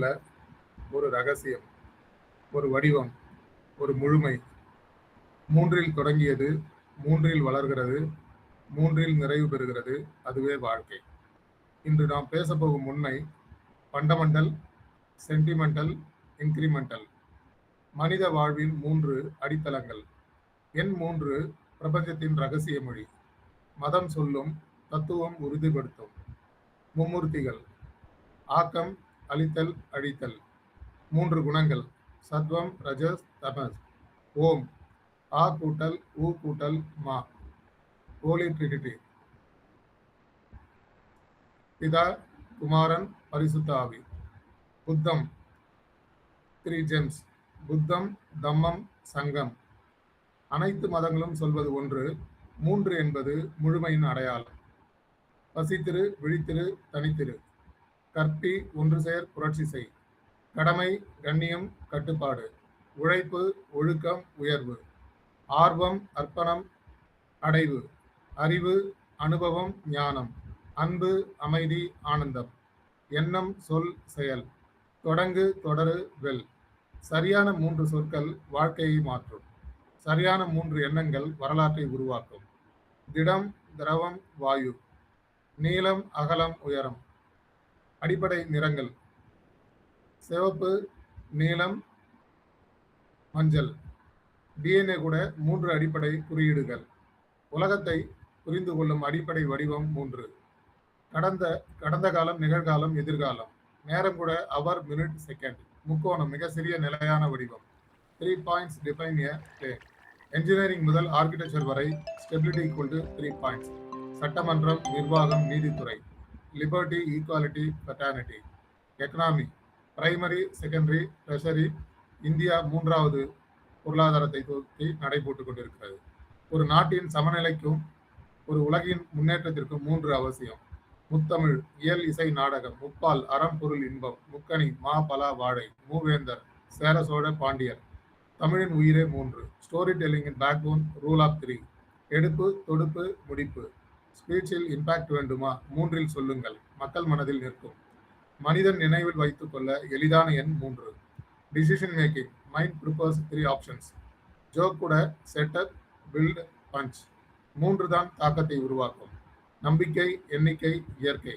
அல்ல, ஒரு ரகசியம், ஒரு வடிவம், ஒரு முழுமை. மூன்றில் தொடங்கியது, மூன்றில் வளர்கிறது, மூன்றில் நிறைவு பெறுகிறது. அதுவே வாழ்க்கை. இன்று நாம் பேசப்போகும் உண்மை ஃபண்டமெண்டல், சென்டிமெண்டல், இன்கிரிமெண்டல். மனித வாழ்வின் 3 அடித்தளங்கள். எண் 3 பிரபஞ்சத்தின் ரகசிய மொழி. மதம் சொல்லும், தத்துவம் உறுதிப்படுத்தும். மும்மூர்த்திகள்: ஆக்கம், அழித்தல், அழித்தல். 3 குணங்கள்: சத்வம், ரஜஸ், தமஸ். ஓம்: ஆ கூட்டல் ஊ கூட்டல் மா. ஹோலி ட்ரினிட்டி. பிதா, குமாரன், பரிசுத்த ஆவி. புத்தம் 3 ஜெம்ஸ்: புத்தம், தம்மம், சங்கம். அனைத்து மதங்களும் சொல்வது ஒன்று, 3 என்பது முழுமையின் அடையாளம். பசித்திரு, விழித்திரு, தனித்திரு. கற்பி, ஒன்று சேர், புரட்சி செய். கடமை, கண்ணியம், கட்டுப்பாடு. உழைப்பு, ஒழுக்கம், உயர்வு. ஆர்வம், அர்ப்பணம், அடைவு. அறிவு, அனுபவம், ஞானம். அன்பு, அமைதி, ஆனந்தம். எண்ணம், சொல், செயல். தொடங்கு, தொடரு, வெல். சரியான 3 சொற்கள் வாழ்க்கையை மாற்றும். சரியான 3 எண்ணங்கள் வரலாற்றை உருவாக்கும். திடம், திரவம், வாயு. நீளம், அகலம், உயரம். அடிப்படை நிறங்கள்: சிவப்பு, நீலம், மஞ்சள். டிஎன்ஏ கூட 3 அடிப்படை குறியீடுகள். உலகத்தை புரிந்து கொள்ளும் அடிப்படை வடிவம் 3. கடந்த காலம், நிகழ்காலம், எதிர்காலம். நேரம் கூட அவர், மினிட், செகண்ட். முக்கோணம் மிக சிறிய நிலையான வடிவம். 3 பாயிண்ட்ஸ் டிஃபைன் எ பிளேன். என்ஜினியரிங் முதல் ஆர்கிடெக்சர் வரை ஸ்டெபிலிட்டி ஈக்குவல் டு 3 பாயிண்ட்ஸ். சட்டமன்றம், நிர்வாகம், நீதித்துறை. Liberty, equality, fraternity. Economy: primary, secondary, treasury. India 3வது பொருளாதாரத்தை தூக்கி நடைபோட்டுக் கொண்டிருக்கிறது. ஒரு நாட்டின் சமநிலைக்கும் ஒரு உலகின் முன்னேற்றத்திற்கும் 3 அவசியம். முத்தமிழ், இயல், இசை, நாடகம். முப்பால், அறம், பொருள், இன்பம். முக்கணி, மா, பலா, வாழை. மூவேந்தர், சேர, சோழ, பாண்டியர். தமிழின் உயிரே 3. ஸ்டோரி டெல்லிங்கின் பேக்போன், ரூல் ஆஃப் 3. எடுப்பு, தொடுப்பு, முடிப்பு. ஸ்பீச்சில் இம்பாக்ட் வேண்டுமா? 3இல் சொல்லுங்கள். மக்கள் மனதில் நிற்கும். மனிதன் நினைவில் வைத்துக் கொள்ள எளிதான எண் 3. Decision making: mind prepares 3 options. Joke கூட செட்டப், பில்ட், பஞ்ச். 3 தான் தாக்கத்தை உருவாக்கும். நம்பிக்கை, எண்ணிக்கை, இயற்கை.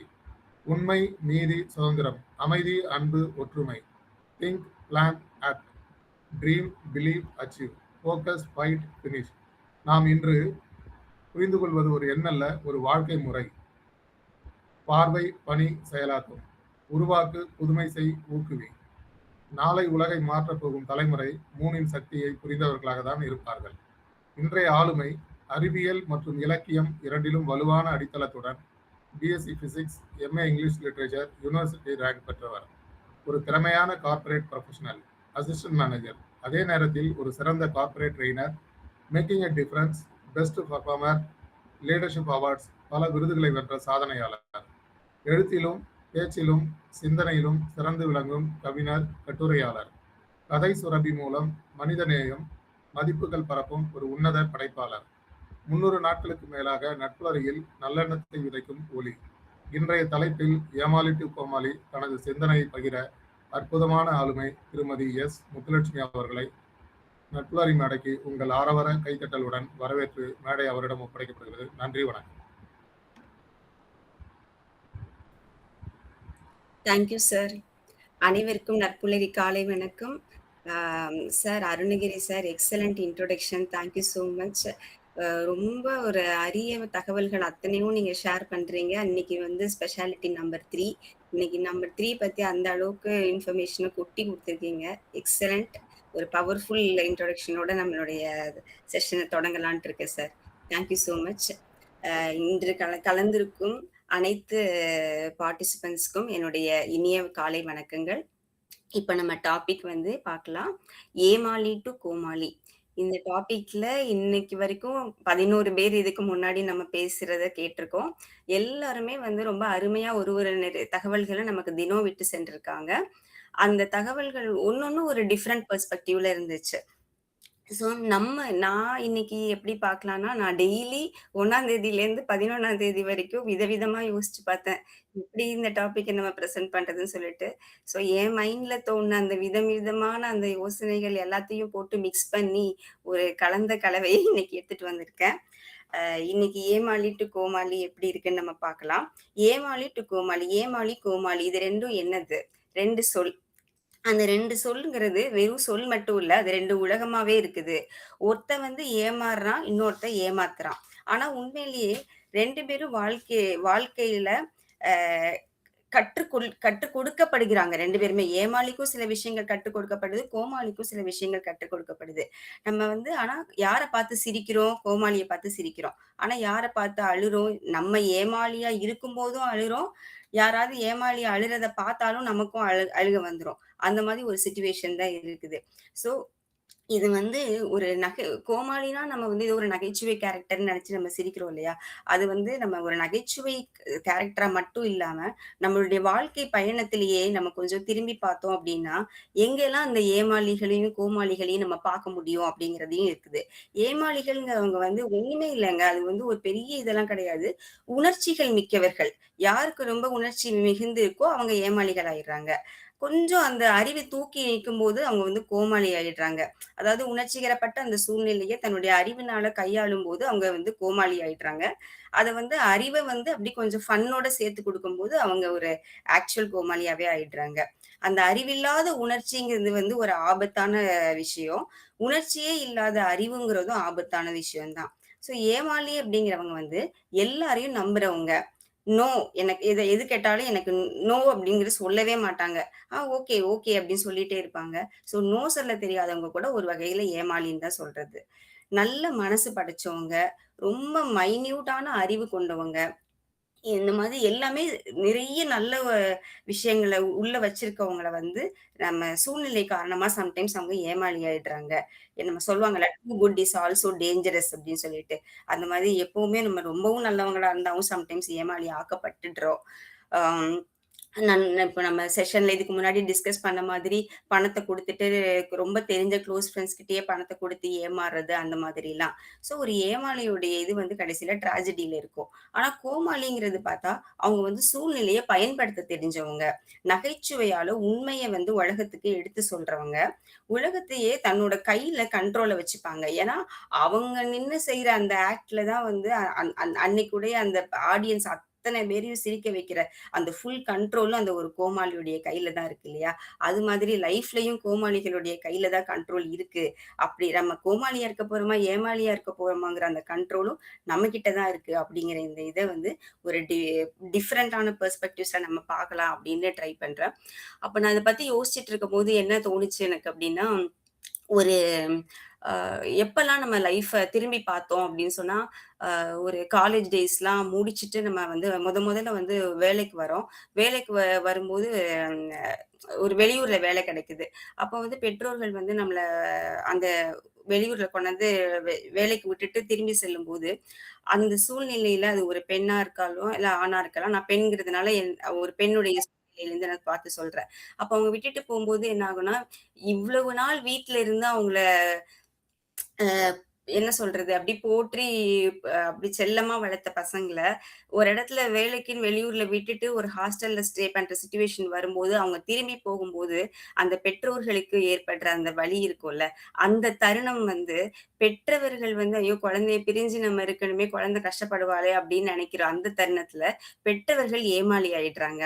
உண்மை, நீதி, சுதந்திரம். அமைதி, அன்பு, ஒற்றுமை. Think, plan, act. Dream, believe, achieve. Focus, fight, finish. நாம் இன்று புரிந்து கொள்வது ஒரு எண்ணல்ல, ஒரு வாழ்க்கை முறை. பார்வை, பணி, செயலாக்கம். உருவாக்கு, புதுமை செய், ஊக்குவி. நாளை உலகை மாற்றப் போகும் தலைமுறை 3இன் சக்தியை புரிந்தவர்களாக தான் இருப்பார்கள். இன்றைய ஆளுமை அறிவியல் மற்றும் இலக்கியம் இரண்டிலும் வலுவான அடித்தளத்துடன் BSc physics, MA English literature, university rank பெற்றவர். ஒரு திறமையான கார்ப்பரேட் ப்ரொஃபஷனல், அசிஸ்டன்ட் மேனேஜர். அதே நேரத்தில் ஒரு சிறந்த corporate trainer, making a difference, best performer, leadership awards, பல விருதுகளை வென்ற சாதனையாளர். எழுத்திலும் பேச்சிலும் சிந்தனையிலும் சிறந்து விளங்கும் கவிஞர், கட்டுரையாளர். கதை சுரபி மூலம் மனிதநேயம், மதிப்புகள் பரப்பும் ஒரு உன்னத படைப்பாளர். 300 நாட்களுக்கு மேலாக நட்புறவில் நல்லெண்ணத்தை விதைக்கும் ஒளி. இன்றைய தலைப்பில் ஏமாளி டு கோமாளி தனது சிந்தனையை பகிர அற்புதமான ஆளுமை திருமதி எஸ். முத்துலட்சுமி அவர்களை நட்புறி மேடைக்கு உங்கள் ஆரவர கைத்தட்டலுடன் வரவேற்று மேடை அவரிடம் ஒப்படைக்கப்படுகிறது. நன்றி, வணக்கம். Thank you sir. அனைவருக்கும் நட்புலரி காலை வணக்கம். Sir Arunagiri sir, excellent introduction. Thank you so much. ரொம்ப ஒரு அரிய தகவல்கள் அத்தனையும் நீங்க ஷேர் பண்றீங்க. இன்னைக்கு வந்து ஸ்பெஷாலிட்டி நம்பர் 3. இன்னைக்கு நம்பர் 3 பத்தி அந்த அளவுக்கு இன்ஃபர்மேஷனை கொட்டி கொடுத்துருக்கீங்க. எக்ஸலண்ட். ஒரு பவர்ஃபுல் இன்ட்ரோடக்ஷனோட நம்மளுடைய செஷனை தொடங்கலான்ட்டு இருக்கு சார். Thank you so much. இன்று கலந்திருக்கும் அனைத்து பார்ட்டிசிபென்ட்ஸ்க்கும் என்னுடைய இனிய காலை வணக்கங்கள். இப்ப நம்ம டாபிக் வந்து பார்க்கலாம். ஏமாளி டு கோமாளி. இந்த டாபிக்ல இன்னைக்கு வரைக்கும் 11 பேர் இதுக்கு முன்னாடி நம்ம பேசுறத கேட்டிருக்கோம். எல்லாருமே வந்து ரொம்ப அருமையா ஒரு தகவல்களை நமக்கு தினம் விட்டு சென்றிருக்காங்க. அந்த தகவல்கள் ஒன்னொன்னு ஒரு டிஃப்ரெண்ட் பெர்ஸ்பெக்டிவ்ல இருந்துச்சு. ஸோ நான் இன்னைக்கு எப்படி பார்க்கலான்னா, நான் டெய்லி 1ஆம் தேதியிலேருந்து 11ஆம் தேதி வரைக்கும் விதவிதமா யோசிச்சு பார்த்தேன். எப்படி இந்த டாபிக்க நம்ம பிரசன்ட் பண்றதுன்னு சொல்லிட்டு. ஸோ என் மைண்ட்ல தோணுன அந்த விதம் விதமான அந்த யோசனைகள் எல்லாத்தையும் போட்டு மிக்ஸ் பண்ணி, ஒரு கலந்த கலவையை இன்னைக்கு எடுத்துட்டு வந்திருக்கேன். இன்னைக்கு ஏமாளி டூ கோமாளி எப்படி இருக்குன்னு நம்ம பார்க்கலாம். ஏமாளி டூ கோமாளி, ஏமாளி, கோமாளி இது 2ம் என்னது? 2 சொல். அந்த 2 சொல்லுங்கிறது வெறும் சொல் மட்டும் இல்ல. அது 2 உலகமாவே இருக்குது. ஒருத்தன் வந்து ஏமாறுறான், இன்னொருத்தன் ஏமாத்துறான். ஆனா உண்மையிலேயே 2 பேரும் வாழ்க்கையில அ கற்றுக் கொடுக்கப்படுகிறாங்க 2 பேருமே. ஏமாளிக்கும் சில விஷயங்கள் கற்றுக் கொடுக்கப்படுது. கோமாளிக்கும் சில விஷயங்கள் கற்றுக் கொடுக்கப்படுது. நம்ம வந்து ஆனா யார பார்த்து சிரிக்கிறோம்? கோமாளிய பார்த்து சிரிக்கிறோம். ஆனா யார பார்த்து அழுறோம்? நம்ம ஏமாளியா இருக்கும்போதும் அழுறோம். யாராவது ஏமாளி அழுறத பார்த்தாலும் நமக்கும் அழுக வந்துரும். அந்த மாதிரி ஒரு சிச்சுவேஷன் தான் இருக்குது. ஸோ இது வந்து ஒரு கோமாளினா நம்ம வந்து இது ஒரு நகைச்சுவை கேரக்டர்ன்னு நெனச்சு நம்ம சிரிக்கிறோம் இல்லையா? அது வந்து நம்ம ஒரு நகைச்சுவை கேரக்டரா மட்டும் இல்லாம, நம்மளுடைய வாழ்க்கை பயணத்திலேயே நம்ம கொஞ்சம் திரும்பி பார்த்தோம் அப்டின்னா, எங்கெல்லாம் அந்த ஏமாளிகளையும், கோமாளிகளையும் நம்ம பார்க்க முடியும் அப்டிங்கிறதையும் இருக்குது. ஏமாளிகள்ங்கிறவங்க வந்து ஒண்ணுமே இல்லங்க. அது வந்து ஒரு பெரிய இதெல்லாம் கிடையாது. உணர்ச்சிகள் மிக்கவர்கள். யாருக்கு ரொம்ப உணர்ச்சி மிகுந்து இருக்கோ அவங்க ஏமாளிகள் ஆயிடுறாங்க. கொஞ்சம் அந்த அறிவு தூக்கி நிக்கும்போது அவங்க வந்து கோமாளி ஆயிடுறாங்க. அதாவது உணர்ச்சிகரப்பட்ட அந்த சூழ்நிலைய தன்னுடைய அறிவினால கையாளும்போது அவங்க வந்து கோமாளி ஆயிடுறாங்க. அத வந்து அறிவ வந்து அப்படி கொஞ்சம் ஃபன்னோட சேர்த்து குடுக்கும்போது அவங்க ஒரு ஆக்சுவல் கோமாளியாவே ஆயிடுறாங்க. அந்த அறிவில்லாத உணர்ச்சிங்கிறது வந்து ஒரு ஆபத்தான விஷயம். உணர்ச்சியே இல்லாத அறிவுங்கிறதும் ஆபத்தான விஷயம் தான். ஸோ ஏமாளி அப்படிங்கிறவங்க வந்து எல்லாரையும் நம்புறவங்க. நோ. எனக்கு எது கேட்டாலும் எனக்கு நோ அப்படிங்கிறது சொல்லவே மாட்டாங்க. ஓகே, ஓகே அப்படின்னு சொல்லிட்டே இருப்பாங்க. ஸோ நோ சொல்ல தெரியாதவங்க கூட ஒரு வகையில ஏமாளின்னு தான் சொல்றது. நல்ல மனசு படைச்சவங்க, ரொம்ப மைன்யூட்டான அறிவு கொண்டவங்க. இந்த மாதிரி எல்லாமே நிறைய நல்ல விஷயங்கள உள்ள வச்சிருக்கவங்கள வந்து நம்ம சூழ்நிலை காரணமா சம்டைம்ஸ் அவங்க ஏமாளி ஆயிடுறாங்க. நம்ம சொல்லுவாங்கல்ல, "too good is also dangerous" அப்படின்னு சொல்லிட்டு. அந்த மாதிரி எப்பவுமே நம்ம ரொம்பவும் நல்லவங்களா இருந்தாவும் சம்டைம்ஸ் ஏமாளி ஆக்கப்பட்டுடுறோம். ஆம். இப்ப நம்ம செஷன்ல இதுக்கு முன்னாடி டிஸ்கஸ் பண்ண மாதிரி பணத்த குடுத்துட்டு ரொம்ப தெரிஞ்ச க்ளோஸ் ஃப்ரெண்ட்ஸ் கிட்டயே பணத்த குடுத்து ஏமாறுறது அந்த மாதிரிலாம். ஸோ ஒரு ஏமாளியுடைய இது வந்து கடைசியில ட்ராஜடில இருக்கும். ஆனா கோமாளிங்கிறது பார்த்தா, அவங்க வந்து சூழ்நிலைய பயன்படுத்த தெரிஞ்சவங்க. நகைச்சுவையால உண்மைய வந்து உலகத்துக்கு எடுத்து சொல்றவங்க. உலகத்தையே தன்னோட கையில கண்ட்ரோல்ல வச்சுப்பாங்க. ஏன்னா, அவங்க நின்னு செய்ற அந்த ஆக்ட்ல தான் வந்து அன்னைக்குடைய அந்த ஆடியன்ஸ் அத்தன பேரையும் சிரிக்க வைக்கிற அந்த ஃபுல் கண்ட்ரோலும் அந்த ஒரு கோமாளியுடைய கையில தான் இருக்கு இல்லையா? அது மாதிரி லைஃப்லயும் கோமாளிகளுடைய கையில தான் கண்ட்ரோல் இருக்கு. அப்படி நம்ம கோமாளியா இருக்க போறோமா, ஏமாளியா இருக்க போறோமாங்கிற அந்த கண்ட்ரோலும் நம்ம கிட்ட தான் இருக்கு. அப்படிங்கிற இந்த இத வந்து ஒரு டிஃபரண்டான பெர்ஸ்பெக்டிவ்ஸ்ல நம்ம பார்க்கலாம் அப்படின்னு ட்ரை பண்றேன். அப்ப நான் இத பத்தி யோசிச்சுட்டு இருக்கும்போது என்ன தோணுச்சு எனக்கு அப்படின்னா, ஒரு அ எப்பலாம் நம்ம லைஃப திரும்பி பார்த்தோம் அப்படின்னு சொன்னா, ஒரு காலேஜ் டேஸ்லாம் முடிச்சுட்டு நம்ம வந்து முதல்ல வந்து வேலைக்கு வரோம். வேலைக்கு வரும்போது அ ஒரு வெளியூர்ல வேலை கிடைக்குது. அப்ப வந்து பெற்றோர்கள் வந்து நம்மள அந்த வெளியூர்ல கொண்டாந்து வேலைக்கு விட்டுட்டு திரும்பி செல்லும்போது, அந்த சூழ்நிலையில அது ஒரு பெண்ணா இருக்காலும், இல்ல ஆணா இருக்கலாம். நான் பெண்ங்கிறதுனால ஒரு பெண்ணுடைய சூழ்நிலையிலருந்து நான் பார்த்து சொல்றேன். அப்ப அவங்க விட்டுட்டு போம்போது என்ன ஆகும்னா, இவ்வளவு நாள் வீட்ல இருந்து அவங்கள அ என்ன சொல்றது? அப்படி போற்றி அப்படி செல்லமா வளர்த்த பசங்கள, ஒரு இடத்துல வேலைக்குன்னு வெளியூர்ல விட்டுட்டு ஒரு ஹாஸ்டல்ல ஸ்டே பண்ற சிச்சுவேஷன் வரும்போது, அவங்க திரும்பி போகும்போது, அந்த பெற்றோர்களுக்கு ஏற்படுற அந்த வலி இருக்கும்ல, அந்த தருணம் வந்து பெற்றவர்கள் வந்து, "ஐயோ! குழந்தைய பிரிஞ்சு நம்ம இருக்கணுமே, குழந்தை கஷ்டப்படுவாளே!" அப்படின்னு நெனைக்கிற அந்த தருணத்துல, பெற்றவர்கள் ஏமாளி ஆயிடுறாங்க.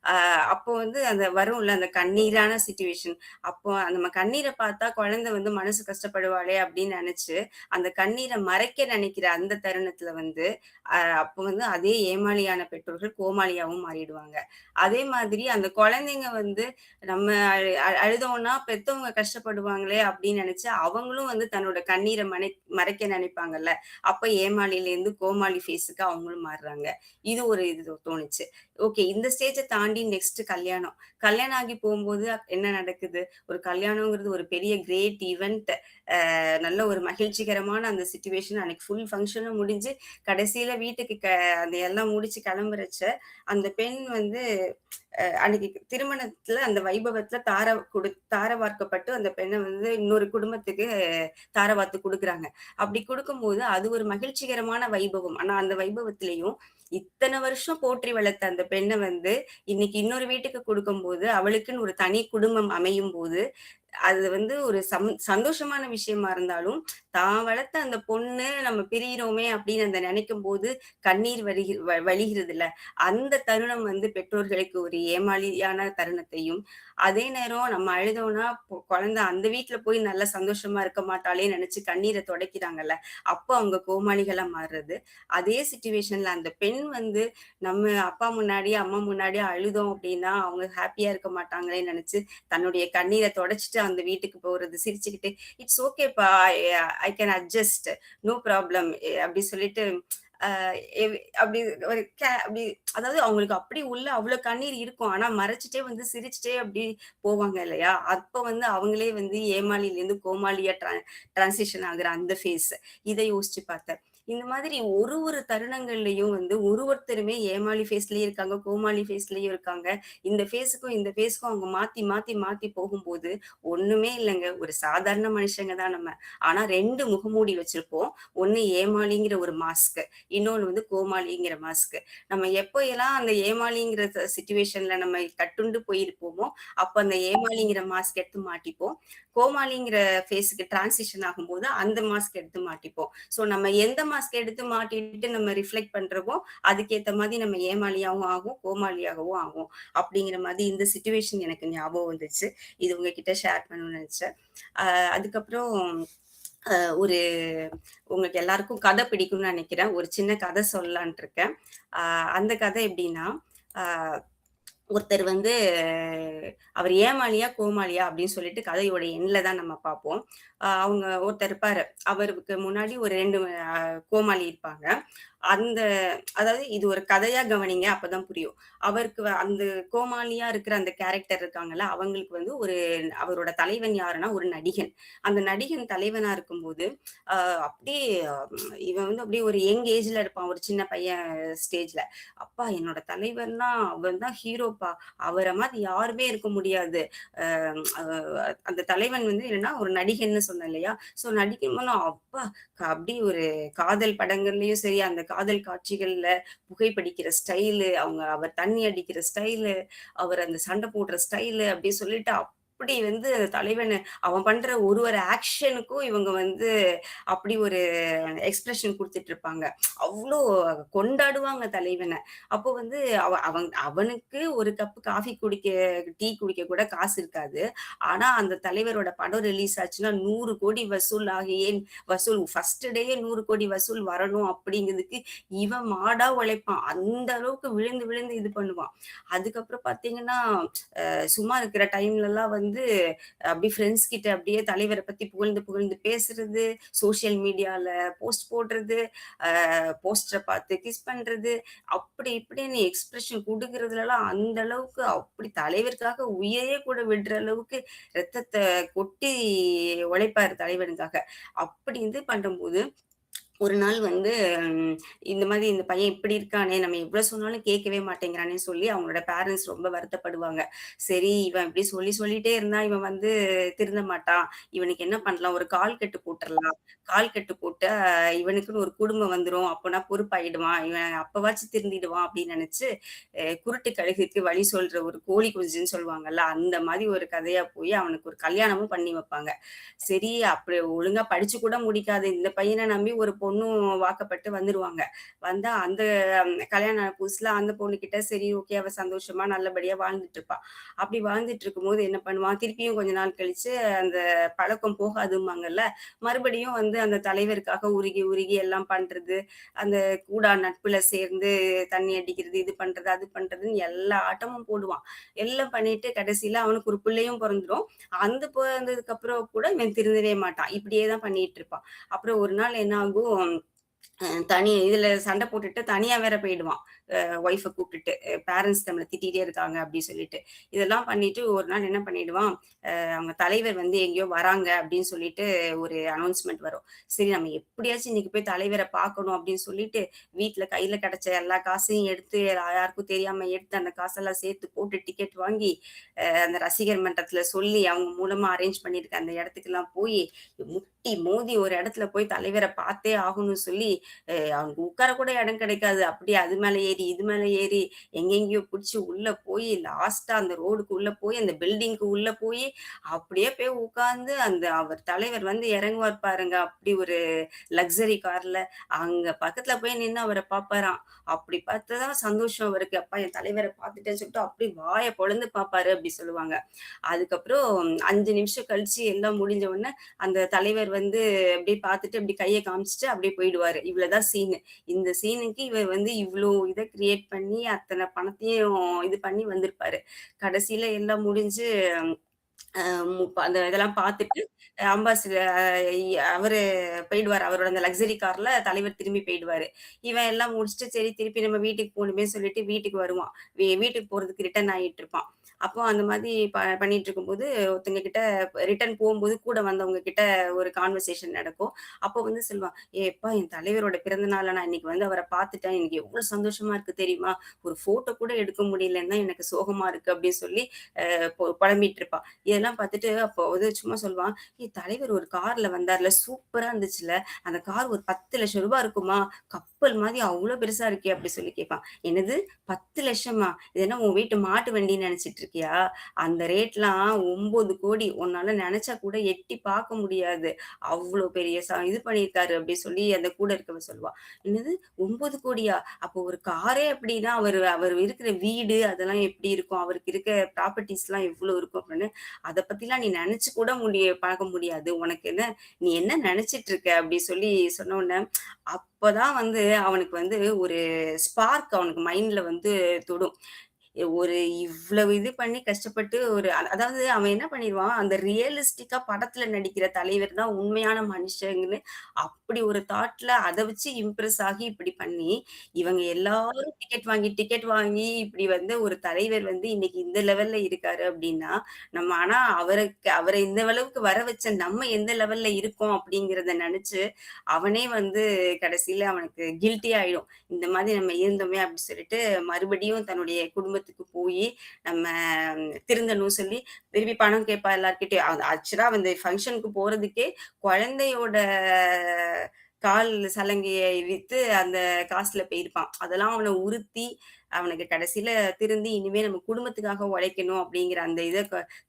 அ அப்போ வந்து அந்த வரும்ல அந்த கண்ணீரான சிச்சுவேஷன். அப்போ நம்ம கண்ணீர பார்த்தா குழந்தை வந்து மனசு கஷ்டப்படுவாளே அப்படின்னு நெனச்சு, அந்த கண்ணீர மறைக்க நெனைக்கிற அந்த தருணத்துல வந்து, அப்போ வந்து அதே ஏமாளியான பெற்றோர்கள் கோமாளியாவும் மாறிடுவாங்க. அதே மாதிரி அந்த குழந்தைங்க வந்து நம்ம அழுதோம்னா பெத்தவங்க கஷ்டப்படுவாங்களே அப்படின்னு நெனச்சு, அவங்களும் வந்து தன்னோட கண்ணீர மறைக்க நெனைப்பாங்கல்ல. அப்ப ஏமாளிலேருந்து கோமாளி ஃபேஸுக்கு அவங்களும் மாறுறாங்க. இது ஒரு இது தோணுச்சு. ஓகே. இந்த ஸ்டேஜ தாண்டி தாண்டி நெக்ஸ்ட் கல்யாணம். கல்யாணம் ஆகி போம்போது என்ன நடக்குது? ஒரு கல்யாணம்ங்கிறது ஒரு பெரிய கிரேட் ஈவென்ட். நல்ல ஒரு மகிழ்ச்சிகரமான அந்த சிச்சுவேஷன் அன்னைக்கு ஃபுல் ஃபங்ஷனும் முடிஞ்சு, கடைசியில வீட்டுக்கு அந்த எல்லாம் முடிச்சு கிளம்புறச்ச, அந்த பெண் வந்து அன்னைக்கு திருமணத்துல அந்த வைபவத்துல தார வார்க்கப்பட்டு அந்த பெண்ண வந்து இன்னொரு குடும்பத்துக்கு தார வார்த்து குடுக்குறாங்க. அப்படி குடுக்கும்போது அது ஒரு மகிழ்ச்சிகரமான வைபவம். ஆனா அந்த வைபவத்திலயும் இத்தன வருஷம் போற்றி வளர்த்த அந்த பெண்ண வந்து இன்னைக்கு இன்னொரு வீட்டுக்கு குடுக்கும்போது, அவளுக்குன்னு ஒரு தனி குடும்பம் அமையும்போது, அது வந்து ஒரு சந்தோஷமான விஷயமா இருந்தாலும், தான் வளர்த்த அந்த பொண்ணு நம்ம பிரியிறோமே அப்படின்னு அந்த நெனைக்கும்போது கண்ணீர் வழிகிறதுல்ல. அந்த தருணம் வந்து பெற்றோர்களுக்கு ஒரு ஏமாளியான தருணத்தையும், அதே நேரம் நம்ம அழுதோம்னா குழந்தை அந்த வீட்ல போய் நல்லா சந்தோஷமா இருக்க மாட்டாளேன்னு நெனச்சு கண்ணீர துடைக்கிறாங்கல்ல. அப்ப அவங்க கோமாளிகளா மாறுறது. அதே சிச்சுவேஷன்ல அந்த பெண் வந்து நம்ம அப்பா முன்னாடி, அம்மா முன்னாடி அழுதோம் அப்படின்னா, அவங்க ஹேப்பியா இருக்க மாட்டாங்களேன்னு நெனச்சு தன்னுடைய கண்ணீர தொடச்சுட்டு அந்த வீட்டுக்கு போறது, சிரிச்சுக்கிட்டு, "இட்ஸ் ஓகேப்பா. I can adjust. No problem" அப்படி சொல்லிட்டு அ எவ் அப்படி ஒரு அப்படி அதாவது அவங்களுக்கு அப்படி உள்ள அவ்வளோ கண்ணீர் இருக்கும். ஆனா மறைச்சுட்டே வந்து சிரிச்சுட்டே அப்படி போவாங்க இல்லையா? அப்ப வந்து அவங்களே வந்து ஏமாளிலேருந்து கோமாளியா டிரான்சிஷன் ஆகுற அந்த ஃபேஸ். இத யோசிச்சு பார்த்தேன். இந்த மாதிரி ஒரு ஒரு தருணங்கள்லயும் வந்து ஒருத்தருமே ஏமாளி ஃபேஸ்லயும் இருக்காங்க, கோமாளி ஃபேஸ்லயும் இருக்காங்க. இந்த ஃபேஸ்க்கும் அவங்க மாத்தி, மாத்தி, மாத்தி போகும்போது, ஒண்ணுமே இல்லங்க. ஒரு சாதாரண மனுஷங்க தான் நம்ம. ஆனா 2 முகமூடி வச்சிருப்போம். ஒண்ணு ஏமாளிங்கிற ஒரு மாஸ்க். இன்னொன்னு வந்து கோமாளிங்கிற மாஸ்க். நம்ம எப்போ எல்லாம் அந்த ஏமாளிங்கிற சிச்சுவேஷன்ல நம்ம கட்டுண்டு போயிருப்போமோ, அப்ப அந்த ஏமாளிங்கிற மாஸ்க் எடுத்து மாட்டிப்போம். கோமாளிங்கிற ஃபேஸ்க்கு டிரான்சிஷன் ஆகும்போது அந்த மாஸ்க் எடுத்து மாட்டிப்போம். ஸோ நம்ம எந்த மாஸ்க் எடுத்து மாட்டிட்டு நம்ம ரிஃப்ளெக்ட் பண்றோமோ, அதுக்கேத்த மாதிரி நம்ம ஏமாளியாவும் ஆகும், கோமாளியாகவும் ஆகும். அப்படிங்கிற மாதிரி இந்த சிச்சுவேஷன் எனக்கு ஞாபகம் வந்துச்சு. இது உங்ககிட்ட ஷேர் பண்ணணும்னு நெனச்சேன். அ அதுக்கப்புறம் அ ஒரு உங்களுக்கு எல்லாருக்கும் கதை பிடிக்கும்னு நெனைக்கிறேன். ஒரு சின்ன கதை சொல்லலான்ட்டு இருக்கேன். அ அந்த கதை எப்படின்னா, அ ஒருத்தர் வந்து அவர் ஏமாளியா, கோமாளியா அப்படின்னு சொல்லிட்டு கதையோட எண்ட்ல தான் நம்ம பார்ப்போம். அவங்க ஒருத்தர் இருப்பாரு. அவருக்கு முன்னாடி ஒரு 2 கோமாளி இருப்பாங்க. அந்த அதாவது இது ஒரு கதையா கவனிங்க அப்பதான் புரியும். அவருக்கு அந்த கோமாளியா இருக்கிற அந்த கேரக்டர் இருக்காங்கல்ல, அவங்களுக்கு வந்து அவரோட தலைவன் யாருன்னா ஒரு நடிகன். அந்த நடிகன் தலைவனா இருக்கும்போது, அ அப்படியே இவன் வந்து அப்படியே ஒரு யங் ஏஜ்ல இருப்பான். ஒரு சின்ன பையன் ஸ்டேஜ்ல. "அப்பா என்னோட தலைவர்னா அவன் தான் ஹீரோப்பா. அவர மாரி யாருமே இருக்க முடியாது." அ அ அந்த தலைவன் வந்து என்னன்னா ஒரு நடிகன்னு சொன்னேன் இல்லையா? ஸோ நடிக்கும்போது அப்பா அப்படி ஒரு காதல் படங்கள்லயும் சரி, அந்த காதல் காட்சிகள்ல புகைப்பிடிக்கிற ஸ்டைலு, அவர் தண்ணி அடிக்கிற ஸ்டைலு, அவர் அந்த சண்டை போடுற ஸ்டைலு அப்படி சொல்லிட்டு அப்படி வந்து தலைவன அவன் பண்ற ஒரு ஆக்ஷனுக்கும் இவங்க வந்து அப்படி ஒரு எக்ஸ்பிரஷன் குடுத்துட்டு இருப்பாங்க. அவ்ளோ கொண்டாடுவாங்க தலைவன. அப்போ வந்து அவனுக்கு ஒரு கப் காஃபி டீ குடிக்க கூட காசு இருக்காது. ஆனா அந்த தலைவரோட படம் ரிலீஸ் ஆச்சுன்னா 100,00,00,000 வசூல் ஆகியே ஃபர்ஸ்ட் டேயே 100,00,00,000 வசூல் வரணும் அப்படிங்கிறதுக்கு இவன் மாடா உழைப்பான். அந்த அளவுக்கு விழுந்து விழுந்து இது பண்ணுவான். அதுக்கப்புறம் பார்த்தீங்கன்னா, சும்மா இருக்கிற டைம்லலாம் வந்து அப்படியே ஃப்ரெண்ட்ஸ் கிட்ட அப்படியே தலைவர பத்தி புகழ்ந்து புகழ்ந்து பேசுறது, சோசியல் மீடியால போஸ்ட் போடுறது, போஸ்டர பார்த்து கிஸ் பண்றது, அப்படி இப்படின்னு எக்ஸ்பிரஷன் குடுக்குறதுலலாம் அந்த அளவுக்கு அப்படி தலைவருக்காக உயிரையே கூட விடுற அளவுக்கு ரத்தத்த கொட்டி உழைப்பாரு தலைவனுக்காக. அப்படி இது பண்ணும்போது ஒரு நாள் வந்து இந்த மாதிரி இந்த பையன் இப்படி இருக்கானே, நம்ம எவ்வளோ சொன்னாலும் கேட்கவே மாட்டேங்கிறானேன்னு சொல்லி அவங்களோட பேரண்ட்ஸ் ரொம்ப வருத்தப்படுவாங்க. சரி இவன் இப்படி சொல்லிட்டே இருந்தா இவன் வந்து திருந்த மாட்டான். இவனுக்கு என்ன பண்ணலாம்? ஒரு கால் கட்டு போட்டுறலாம். கால் கட்டு போட்டு இவனுக்குன்னு ஒரு குடும்பம் வந்துரும். அப்போனா பொறுப்பாயிடுவான். இவன் அப்பவாச்சும் திருந்திடுவான் அப்படின்னு நெனச்சு, குருட்டு கழுகுக்கு வழி சொல்ற ஒரு கோழி குஞ்சுன்னு சொல்லுவாங்கல்ல, அந்த மாதிரி ஒரு கதையா போய் அவனுக்கு ஒரு கல்யாணமும் பண்ணி வைப்பாங்க. சரி, அப்படி ஒழுங்கா படிச்சு கூட முடிக்காத இந்த பையன நம்பி ஒரு பொண்ணும் வாக்கப்பட்டு வந்துருவாங்க. வந்தா அந்த கல்யாணம் ஆன புதுசுல அந்த பொண்ணுகிட்ட சரி, ஓகே அவ சந்தோஷமா நல்லபடியா வாழ்ந்துட்டு இருப்பா. அப்படி வாழ்ந்துட்டு இருக்கும்போது என்ன பண்ணுவான், திருப்பியும் கொஞ்ச நாள் கழிச்சு அந்த பழக்கம் போகாதும்பாங்கல்ல, மறுபடியும் வந்து அந்த தலைவருக்காக உருகி, உருகி எல்லாம் பண்றது, அந்த கூடா நட்புல சேர்ந்து தண்ணி அடிக்கிறது, இது பண்றது, அது பண்றதுன்னு எல்லா ஆட்டமும் போடுவான். எல்லாம் பண்ணிட்டு கடைசியில அவனுக்கு ஒரு பிள்ளையும் பொறந்துரும். அந்த பொறந்ததுக்கு அப்புறம் கூட இவன் திருந்தவே மாட்டான். இப்படியே தான் பண்ணிட்டு இருப்பான். அப்புறம் ஒரு நாள் என்ன ஆகும், தனி இதுல சண்டை போட்டுட்டு தனியா வேற போயிடுவான். ஒய்ஃப கூப்பிட்டுட்டு, பேரண்ட்ஸ் நம்மள திட்டிட்டே இருக்காங்க அப்டி சொல்லிட்டு. இதெல்லாம் பண்ணிட்டு ஒரு நாள் என்ன பண்ணிடுவான், அவங்க தலைவர் வந்து எங்கேயோ வராங்க அப்டின்னு சொல்லிட்டு ஒரு அனௌன்ஸ்மென்ட் வரும். சரி நம்ம எப்படியாச்சும் இன்னைக்கு போய் தலைவர பார்க்கணும் அப்டின்னு சொல்லிட்டு, வீட்ல கையில கிடைச்ச எல்லா காசையும் எடுத்து யாருக்கும் தெரியாம எடுத்து அந்த காசெல்லாம் சேர்த்து போட்டு டிக்கெட் வாங்கி, அந்த ரசிகர் மன்றத்துல சொல்லி அவங்க மூலமா அரேஞ்ச் பண்ணியிருக்க அந்த இடத்துக்குலாம் போயி, முட்டி மோதி ஒரு இடத்துல போய் தலைவர பார்த்தே ஆகணும்னு சொல்லி அவனுக்கு உட்கார கூட இடம் கிடைக்காது. அப்படியே அது மேல ஏறி, இது மேல ஏறி எங்கெங்கேயோ புடிச்சு உள்ள போய் லாஸ்ட்டா அந்த ரோடுக்கு உள்ள போய், அந்த பில்டிங்க்கு உள்ள போயி, அப்படியே போய் உட்கார்ந்து அந்த அவர் தலைவர் வந்து இறங்குவார் பாருங்க. அப்படி ஒரு லக்ஸரி கார்ல. அங்க பக்கத்துல போய் நின்னு அவர பார்ப்பாராம். அப்படி பார்த்தா தான் சந்தோஷம் அவருக்கு. அப்பா என் தலைவர பார்த்துட்டேன்னு சொல்லிட்டு அப்படியே வாய பொளந்து பார்ப்பாரு அப்படி சொல்லுவாங்க. அதுக்கப்புறம் 5 நிமிஷம் கழிச்சு எல்லாம் முடிஞ்ச உடனே, அந்த தலைவர் வந்து அப்படியே பார்த்துட்டு அப்படி கைய காமிச்சுட்டு அப்படியே போயிடுவாரு. இவ்வளவுதான் சீனு. இந்த சீனுக்கு இவர் வந்து இவ்ளோ இத கிரியேட் பண்ணி அத்தன பணத்தையும் இது பண்ணி வந்திருப்பாரு. கடைசியில எல்லாம் முடிஞ்சு அ அந்த இதெல்லாம் பார்த்துட்டு அம்பாசிடர் அவரு போயிடுவாரு. அவரோட அந்த லக்ஸரி கார்ல தலைவர் திரும்பி போயிடுவாரு. இவன் எல்லாம் முடிச்சுட்டு சரி திருப்பி நம்ம வீட்டுக்கு போணுமே சொல்லிட்டு வீட்டுக்கு வருவான். வீட்டுக்கு போறதுக்கு ரிட்டர்ன் ஆயிட்டு இருப்பான். அப்போ அந்த மாதிரி பண்ணிட்டு இருக்கும்போது ஒருத்தங்க கிட்ட ரிட்டர்ன் போகும்போது கூட வந்தவங்க கிட்ட ஒரு கான்வர்சேஷன் நடக்கும். அப்போ வந்து சொல்லுவான், எப்பா என் தலைவரோட பிறந்த நாள்ல நான் இன்னைக்கு வந்து அவர பார்த்துட்டேன். எனக்கு எவ்வளவு சந்தோஷமா இருக்கு தெரியுமா? ஒரு ஃபோட்டோ கூட எடுக்க முடியலன்னு தான் எனக்கு சோகமா இருக்கு" அப்படின்னு சொல்லி புலம்பிட்டு இருப்பான். இதெல்லாம் பார்த்துட்டு அப்போ வந்து சும்மா சொல்லுவான், தலைவர் ஒரு கார்ல வந்தார்ல, சூப்பரா இருந்துச்சுல்ல. அந்த கார் ஒரு ₹10,00,000 இருக்குமா? கப்பல் மாதிரி அவ்ளோ பெருசா இருக்கே!" அப்படி சொல்லி கேட்பான். "என்னது 10,00,000 இது என்ன உன் வீட்டு மாட்டு வண்டின்னு நெனச்சுட்டு இருக்கியா? அந்த ரேட்லாம் 9,00,00,000 உன்னால நெனச்சா கூட எட்டி பார்க்க முடியாது. அவ்ளோ பெரிய இது பண்ணியிருக்காரு" அப்படி சொல்லி அந்த கூட இருக்கவ சொல்லுவா. "என்னது 9,00,00,000 அப்போ ஒரு காரே அப்படின்னா, அவரு அவரு இருக்கிற வீடு அதெல்லாம் எப்படி இருக்கும்? அவருக்கு இருக்க ப்ராப்பர்ட்டீஸ்லாம் எவ்ளோ இருக்கும்?" அப்படின்னு. "அத பத்திலாம் நீ நெனச்சு கூட பார்க்க முடியாது. உனக்கு என்ன நீ என்ன நெனச்சிட்டு இருக்க?" அப்படி சொல்லி சொன்ன உடனே, அப்பதான் வந்து அவனுக்கு வந்து ஒரு ஸ்பார்க் அவனுக்கு மைண்ட்ல வந்து தொடும். ஒரு இவ்வளவு இது பண்ணி கஷ்டப்பட்டு ஒரு அதாவது அவன் என்ன பண்ணிருவான், அந்த ரியலிஸ்டிக்கா படத்துல நடிக்கிற தலைவர் தான் உண்மையான மனுஷங்கன்னு அப்படி ஒரு தாட்ல அத வச்சு இம்ப்ரெஸ் ஆகி இப்படி பண்ணி, இவங்க எல்லாரும் டிக்கெட் வாங்கி இப்படி வந்து ஒரு தலைவர் வந்து இன்னைக்கு இந்த லெவல்ல இருக்காரு அப்படின்னா, நம்ம ஆனா அவர இந்த அளவுக்கு வர வச்ச நம்ம எந்த லெவல்ல இருக்கோம் அப்படிங்கிறத நெனச்சு, அவனே வந்து கடைசியில அவனுக்கு கில்ட்டி ஆயிடும். இந்த மாதிரி நம்ம இருந்தோமே அப்படி சொல்லிட்டு மறுபடியும் தன்னுடைய குடும்பத்துக்கு போயி நம்ம திருந்தணும்னு சொல்லி திருப்பி பணம் கேட்பான் எல்லார்கிட்டயும். ஆக்சுவலா அந்த ஃபங்ஷனுக்கு போறதுக்கே குழந்தையோட கால் சலங்கைய வித்து அந்த காசுல போயிருப்பான். அதெல்லாம் அவன உறுத்தி, அவனுக்கு கடைசியில திருந்தி இனிமே நம்ம குடும்பத்துக்காக உழைக்கணும் அப்படிங்கிற அந்த இத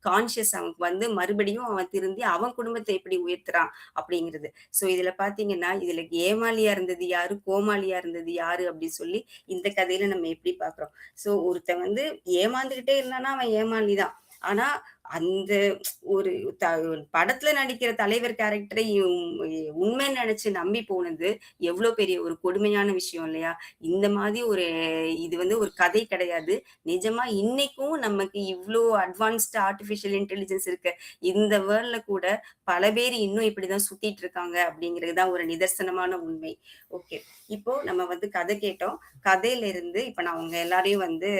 கான்ஷியஸ் அவனுக்கு வந்து மறுபடியும் அவன் திருந்தி அவன் குடும்பத்த எப்படி உயர்த்துறான் அப்படிங்கிறது. ஸோ இதுல பார்த்தீங்கன்னா, இதுல ஏமாளியா இருந்தது யாரு? கோமாளியா இருந்தது யாரு? அப்படி சொல்லி இந்த கதையில நம்ம எப்படி பார்க்குறோம். ஸோ ஒருத்தன் வந்து ஏமாந்துகிட்டே இருந்தான்னா அவன் ஏமாளி தான். ஆனா அந்த ஒரு த படத்துல நடிக்கிற தலைவர் கேரக்டரை உண்மைன்னு நெனச்சு நம்பி போனது, எவ்ளோ பெரிய ஒரு கொடுமையான விஷயம் இல்லையா? இந்த மாதிரி ஒரு இது வந்து ஒரு கதை கிடையாது. நிஜமா இன்னைக்கும் நமக்கு இவ்ளோ அட்வான்ஸ்டு ஆர்டிபிஷியல் இன்டெலிஜென்ஸ் இருக்க இந்த வேர்ல்ட்ல கூட பல பேர் இன்னும் இப்படிதான் சுத்திட்டு இருக்காங்க அப்படிங்கிறது தான் ஒரு நிதர்சனமான உண்மை. ஓகே. இப்போ நம்ம வந்து கதை கேட்டோம். கதையில இருந்து இப்ப நான் உங்க எல்லாரையும் வந்து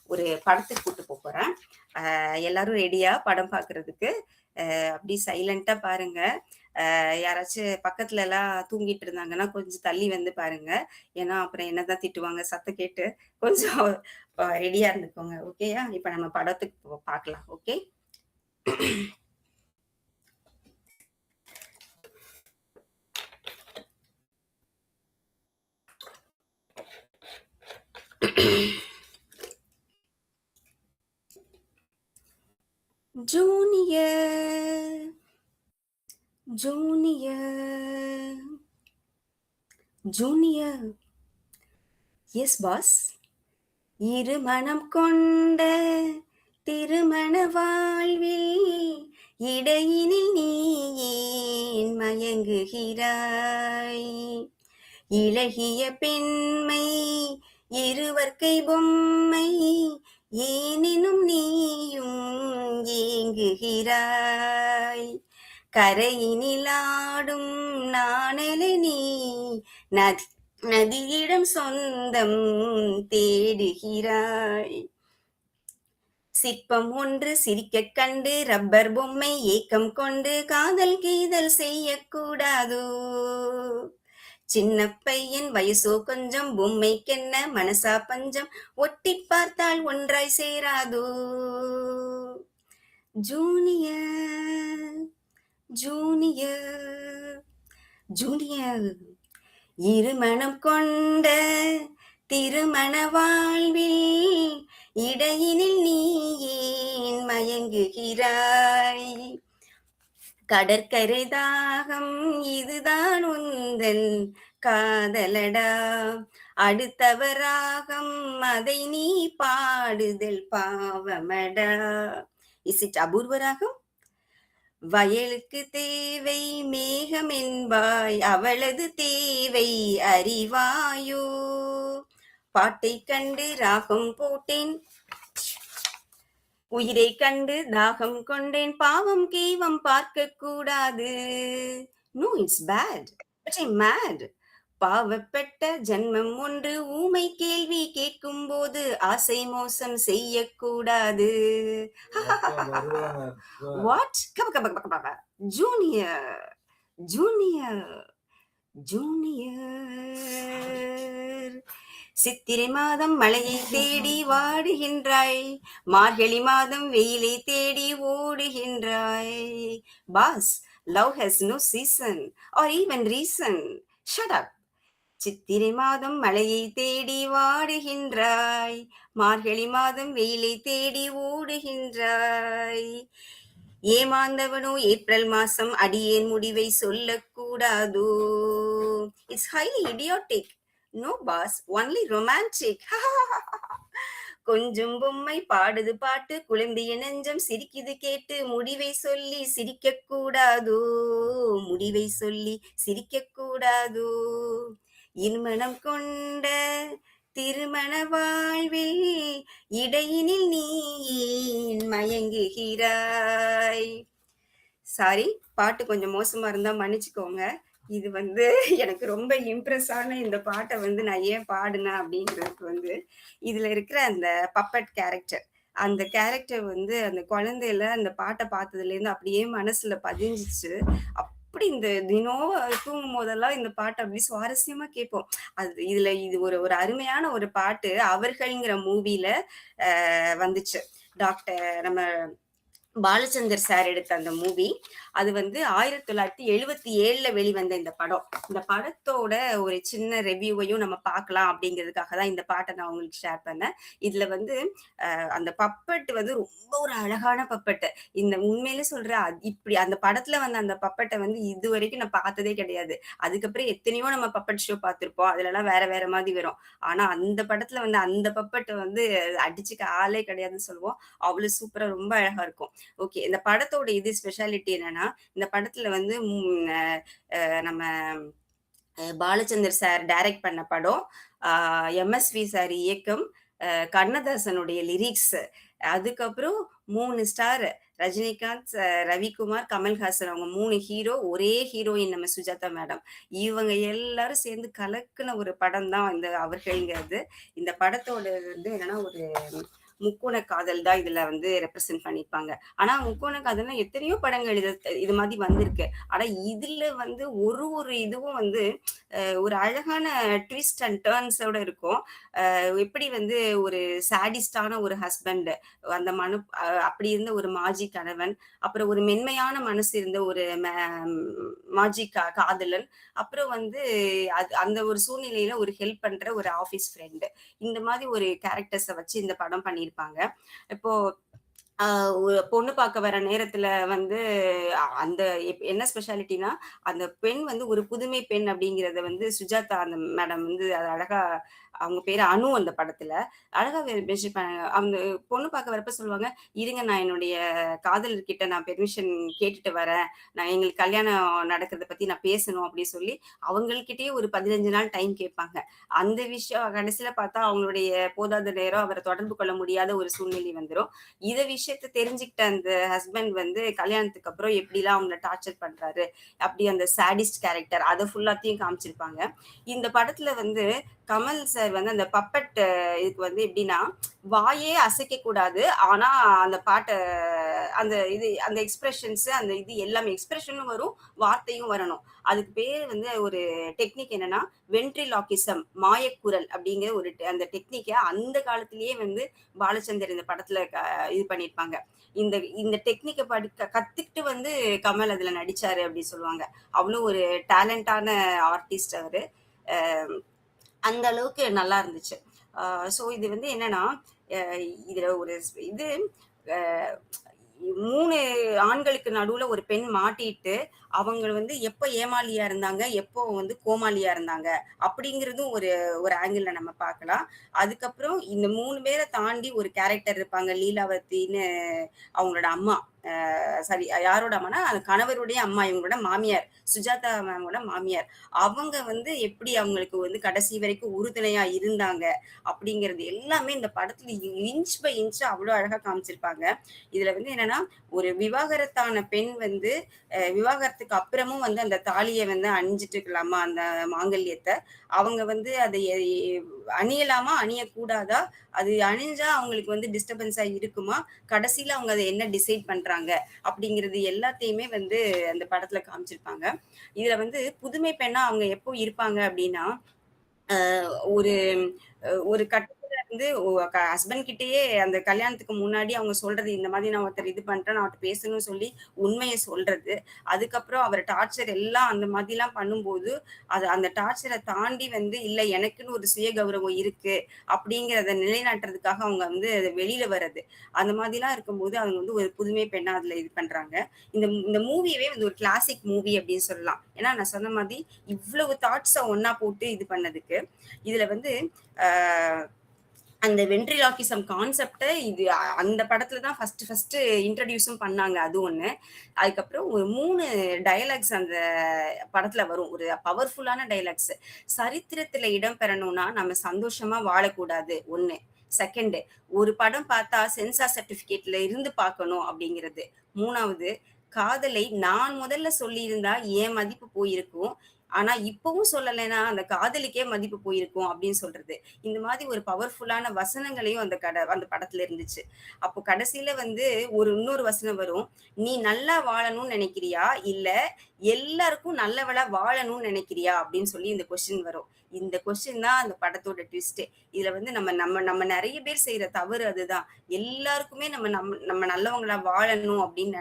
ஒரு படத்துக்கு கூட்டு போறேன். எல்லாரும் ரெடியா படம் பார்க்கறதுக்கு? அப்படி சைலன்ட்டா பாருங்க. யாராச்சும் பக்கத்துலலாம் தூங்கிட்டு இருந்தாங்கன்னா, கொஞ்சம் தள்ளி வந்து பாருங்க. ஏன்னா, அப்புறம் என்னதான் திட்டுவாங்க சத்தம் கேட்டு. கொஞ்சம் ரெடியா இருந்துக்கோங்க. ஓகேயா? இப்ப நம்ம படத்துக்கு பார்க்கலாம். Okay? Junior, junior, junior. Yes boss. இருமனம் கொண்ட திருமண வாழ்வில் இடையினில் நீ ஏன் மயங்குகிறாய்? இளகிய பெண்மை இருவர்க்கை பொம்மை ஏனினும் நீயும் ஏங்குகிறாய்? கரையினில் ஆடும் நாணலை நீ நதி நதியிடம் சொந்தம் தேடுகிறாய். சிற்பம் ஒன்று சிரிக்கக் கண்டு ரப்பர் பொம்மை ஏக்கம் கொண்டு காதல் கீதல் செய்யக்கூடாதோ? சின்ன பையன் வயசோ கொஞ்சம், பொம்மைக்கென்ன மனசா பஞ்சம், ஒட்டிப் பார்த்தால் ஒன்றாய் சேராதோ? ஜூனியர் ஜூனியர் ஜூனியர் இருமணம் கொண்ட திருமண வாழ்வில் இடையினில் நீ ஏன் மயங்குகிறாய்? கடற்கரை தாகம் இதுதான் உந்தன் காதலடா, அடுத்தவராகம் அதை நீ பாடுதல் பாவமடா. Is it அபூர்வராகம்? வயலுக்கு தேவை மேகம் என்பாய், அவளது தேவை அறிவாயோ? பாட்டை கண்டு ராகம் போட்டேன், உயிரை கண்டு தாகம் கொண்டேன், பாவம் கீவம் பார்க்க கூடாது. No, it's bad, but I mad. பாவப்பட்ட ஜன்மம் ஒன்று, ஊமை கேள்வி கேட்கும் போது ஆசை மோசம் செய்யக்கூடாது. What? Junior junior junior. Chithirai மாதம் மழையை தேடி வாடுகின்றாய், மார்கழி மாதம் வெயிலை தேடி ஓடுகின்றாய். Boss, love has no season or even reason. Shut up. Chithirai மாதம் மழையை தேடி வாடுகின்றாய், மார்கழி மாதம் வெயிலை தேடி ஓடுகின்றாய். ஏமாந்தவனோ ஏப்ரல் மாசம் அடியேன் முடிவை சொல்லக்கூடாதோ? It's highly idiotic. No boss, only romantic. கொஞ்சம் பொம்மை பாடுது பாட்டு, குழம்பிய நெஞ்சம் சிரிக்குது கேட்டு, முடிவை சொல்லி சிரிக்க கூடாதோ? முடிவை சொல்லி சிரிக்க கூடாதோ? இருமணம் கொண்ட திருமண வாழ்வில் இடையினில் நீ ஏன் மயங்குகிறாய்? சாரி, பாட்டு கொஞ்சம் மோசமா இருந்தா மன்னிச்சுக்கோங்க. இது எனக்கு ரொம்ப இம்ப்ரெஸ் ஆன இந்த பாட்டை நான் ஏன் பாடுனேன் அப்படிங்கிறதுக்கு இதுல இருக்கிற அந்த பப்பட் கேரக்டர், அந்த கேரக்டர் அந்த குழந்தையில அந்த பாட்டை பார்த்ததுல இருந்து அப்படியே மனசுல பதிஞ்சிச்சு. அப்படி இந்த தினம் தூங்கும் போதெல்லாம் இந்த பாட்டை அப்படி சுவாரஸ்யமா கேட்போம். இது ஒரு அருமையான ஒரு பாட்டு. அவர்கள்ங்கிற மூவில வந்துச்சு. டாக்டர் நம்ம பாலச்சந்தர் சார் எடுத்த அந்த மூவி. அது 1977ல வெளிவந்த இந்த படம். இந்த படத்தோட ஒரு சின்ன ரிவ்யூவையும் நம்ம பார்க்கலாம் அப்படிங்கிறதுக்காக தான் இந்த பாட்டை நான் உங்களுக்கு ஷேர் பண்ணேன். இதுல அந்த பப்பட் ரொம்ப ஒரு அழகான பப்பட். இந்த உண்மையிலே சொல்றேன், இப்படி அந்த படத்துல அந்த பப்பட்டை இது வரைக்கும் நான் பார்த்ததே கிடையாது. அதுக்கப்புறம் எத்தனையோ நம்ம பப்பட் ஷோ பார்த்திருப்போம், அதுல எல்லாம் வேற வேற மாதிரி வரும். ஆனா அந்த படத்துல அந்த பப்பட்டை அடிச்சுக்க ஆளே கிடையாதுன்னு சொல்லுவோம். அவ்வளவு சூப்பரா ரொம்ப அழகா இருக்கும். ஓகே, இந்த படத்தோட ஸ்பெஷாலிட்டி என்னன்னா, இந்த படத்துல நம்ம பாலச்சந்தர் சார் டைரக்ட் பண்ண படம், எம்எஸ்வி சார் இயக்கம், கண்ணதாசனுடைய லிரிக்ஸ், அதுக்கப்புறம் 3 ஸ்டார் ரஜினிகாந்த், ரவிக்குமார், கமல்ஹாசன், அவங்க 3 ஹீரோ, ஒரே ஹீரோயின் நம்ம சுஜாதா மேடம். இவங்க எல்லாரும் சேர்ந்து கலக்குன ஒரு படம் தான் இந்த அவர்கள்ங்கிறது. இந்த படத்தோட என்னன்னா ஒரு முக்கோண காதல் தான் இதுல ரெப்ரசென்ட் பண்ணிருப்பாங்க. ஆனா முக்கோண காதல்னா எத்தனையோ படங்கள் இது மாதிரி வந்திருக்கு. ஆனா இதுல ஒரு இதுவும் ஒரு அழகான ட்விஸ்ட் அண்ட் டர்ன்ஸோட இருக்கும். எப்படி ஒரு சாடிஸ்டான ஒரு ஹஸ்பண்ட், அந்த அப்படி இருந்த ஒரு மாஜி கணவன், அப்புறம் ஒரு மென்மையான மனசு இருந்த ஒரு மாஜி காதலன், அப்புறம் அந்த ஒரு சூழ்நிலையில ஒரு ஹெல்ப் பண்ற ஒரு ஆபீஸ் ஃப்ரெண்டு, இந்த மாதிரி ஒரு கேரக்டர்ஸை வச்சு இந்த படம் பண்ணியிருப்பாங்க. இப்போ பொண்ணு பார்க்க வர நேரத்துல அந்த என்ன ஸ்பெஷாலிட்டினா, அந்த பெண் ஒரு புதுமை பெண் அப்படிங்கறத சுஜாதா அந்த மேடம் அது அழகா, அவங்க பேரு அனு அந்த படத்துல அழகா மென்ஷன் பண்ணாங்க. அந்த பொண்ணு பார்க்க வரப்ப சொல்லுவாங்க, இருங்க நான் என்னுடைய காதலர்கிட்ட நான் பெர்மிஷன் கேட்டுட்டு வரேன், நான் எங்களுக்கு கல்யாணம் நடக்கிறத பத்தி நான் பேசணும் அப்படின்னு சொல்லி அவங்கள்கிட்டயே ஒரு 15 நாள் டைம் கேட்பாங்க. அந்த விஷயம் கடைசியில பார்த்தா அவங்களுடைய போதாத நேரம் அவரை தொடர்பு கொள்ள முடியாத ஒரு சூழ்நிலை வந்துரும். இத விஷயம் விஷயத்த தெரிஞ்சுக்கிட்ட அந்த ஹஸ்பண்ட் வந்து கல்யாணத்துக்கு அப்புறம் எப்படிலாம் அவங்கள டார்ச்சர் பண்றாரு. அப்படி அந்த சாடிஸ்ட் கேரக்டர் அத ஃபுல்லாத்தையும் காமிச்சிருப்பாங்க. இந்த படத்துல வந்து கமல் சார் வந்து அந்த பப்பட் இதுக்கு வந்து எப்படின்னா, வாயே அசைக்கக் கூடாது. ஆனா அந்த பாட்ட அந்த இது அந்த எக்ஸ்பிரஷன்ஸ் அந்த இது எல்லாமே எக்ஸ்பிரஷனும் வரும், வார்த்தையும் வரணும். அதுக்கு பேரு வந்து ஒரு டெக்னிக் என்னன்னா, வென்ட்ரிலாக்கிசம் மாயக்குரல் அப்படிங்கிற ஒரு அந்த டெக்னிக்க அந்த காலத்திலேயே வந்து பாலச்சந்தர் இந்த படத்துல இது பண்ணியிருப்பாங்க. இந்த இந்த டெக்னிக்க கத்துக்கிட்டு வந்து கமல் அதுல நடிச்சாரு அப்படி சொல்லுவாங்க. அவ்வளோ ஒரு டேலண்டான ஆர்டிஸ்ட் அவரு. அ அந்த அளவுக்கு நல்லா இருந்துச்சு. ஸோ இது வந்து என்னன்னா, அ இதுல ஒரு இது அ 3 ஆண்களுக்கு நடுவுல ஒரு பெண் மாட்டிட்டு, அவங்க வந்து எப்ப ஏமாளியா இருந்தாங்க, எப்போ வந்து கோமாளியா இருந்தாங்க, அப்படிங்கிறதும் ஒரு ஒரு ஆங்கிள்ல நம்ம பார்க்கலாம். அதுக்கப்புறம் இந்த 3 பேர தாண்டி ஒரு கேரக்டர் இருப்பாங்க. லீலாவதின்னு அவங்களோட அம்மா. சாரி யாரோட அம்மான்னா, கணவருடைய அம்மா இவங்களோட மாமியார். சுஜாதா மேமோட மாமியார். அவங்க வந்து எப்படி அவங்களுக்கு வந்து கடைசி வரைக்கும் உறுதுணையா இருந்தாங்க, அப்படிங்கிறது எல்லாமே இந்த படத்துல இன்ச் பை இன்ச் அவ்வளோ அழகா காமிச்சிருப்பாங்க. இதுல வந்து என்னன்னா, ஒரு விவாகரத்தான பெண் வந்து விவாகரத்துக்கு அப்புறமும் வந்து அந்த தாலிய வந்து அணிஞ்சுட்டு இருக்கலாமா, அந்த மாங்கல்யத்த. அவங்க வந்து அதை அணியலாமா, அணியக்கூடாதா? அது அணிஞ்சா அவங்களுக்கு வந்து டிஸ்டர்பன்ஸா இருக்குமா? கடைசியில அவங்க அத என்ன டிசைட் பண்றாங்க? அப்படிங்கிறது எல்லாத்தையுமே வந்து அந்த படத்துல காமிச்சிருப்பாங்க. இதுல வந்து புதுமை பெண்ணா அவங்க எப்போ இருப்பாங்க அப்படின்னா, ஒரு ஒரு கட்டத்துல வந்து ஹஸ்பண்ட் கிட்டயே அந்த கல்யாணத்துக்கு முன்னாடி அவங்க சொல்றது, இந்த மாதிரி நான் ஒருத்தர் இது பண்றேன், நான் அவர்ட்ட பேசணும்னு சொல்லி உண்மைய சொல்றது. அதுக்கப்புறம் அவர் டார்ச்சர் எல்லாம் அந்த மாதிரிலாம் பண்ணும்போது, அந்த டார்ச்சர தாண்டி வந்து, இல்ல எனக்குன்னு ஒரு சுய கௌரவம் இருக்கு, அப்படிங்கிறத நிலைநாட்டுறதுக்காக அவங்க வந்து வெளியில வர்றது. அந்த மாதிரிலாம் இருக்கும்போது, அவங்க வந்து ஒரு புதுமை பெண்ணா அதுல இது பண்றாங்க. இந்த மூவியவே வந்து ஒரு கிளாசிக் மூவி அப்படின்னு சொல்லலாம். ஏன்னா நான் சொன்ன மாதிரி இவ்வளவு தாட்ஸ ஒண்ணா போட்டு இது பண்ணதுக்கு. இதுல வந்து அ அந்த வென்ட்ரிலாக்கிசம் கான்செப்ட்ட இது அந்த படத்துல தான் ஃபர்ஸ்ட் இன்ட்ரோடியூஸும் பண்ணாங்க. அது ஒண்ணு. அதுக்கப்புறம் ஒரு 3 டயலாக்ஸ் அந்த படத்துல வரும். ஒரு பவர்ஃபுல்லான டயலாக்ஸ். சரித்திரத்துல இடம் பெறணும்னா, நம்ம சந்தோஷமா வாழக்கூடாது. 1. 2 ஒரு படம் பார்த்தா சென்சார் சர்டிபிகேட்ல இருந்து பார்க்கணும் அப்படிங்கிறது. 3வது காதலை நான் முதல்ல சொல்லியிருந்தா என் மதிப்பு போயிருக்கும். ஆனா இப்பவும் சொல்லலைன்னா அந்த காதலுக்கே மதிப்பு போயிருக்கும் அப்படின்னு சொல்றது. இந்த மாதிரி ஒரு பவர்ஃபுல்லான வசனங்களையும் அந்த படத்துல இருந்துச்சு. அப்போ கடைசியில வந்து இன்னொரு வசனம் வரும். "நீ நல்லா வாழணும்னு நினைக்கிறியா? இல்ல எல்லாருக்கும் நல்லவளா வாழணும்னு நினைக்கிறியா?" அப்படின்னு சொல்லி இந்த கொஸ்டின் வரும். இந்த கொஸ்டின் தான் அந்த படத்தோட ட்விஸ்ட்டே. இதுல வந்து நம்ம நம்ம நம்ம நெறைய பேர் செய்ற தவறு அதுதான். எல்லாருக்குமே நம்ம நம்ம நம்ம நல்லவங்களா வாழணும் அப்படின்னு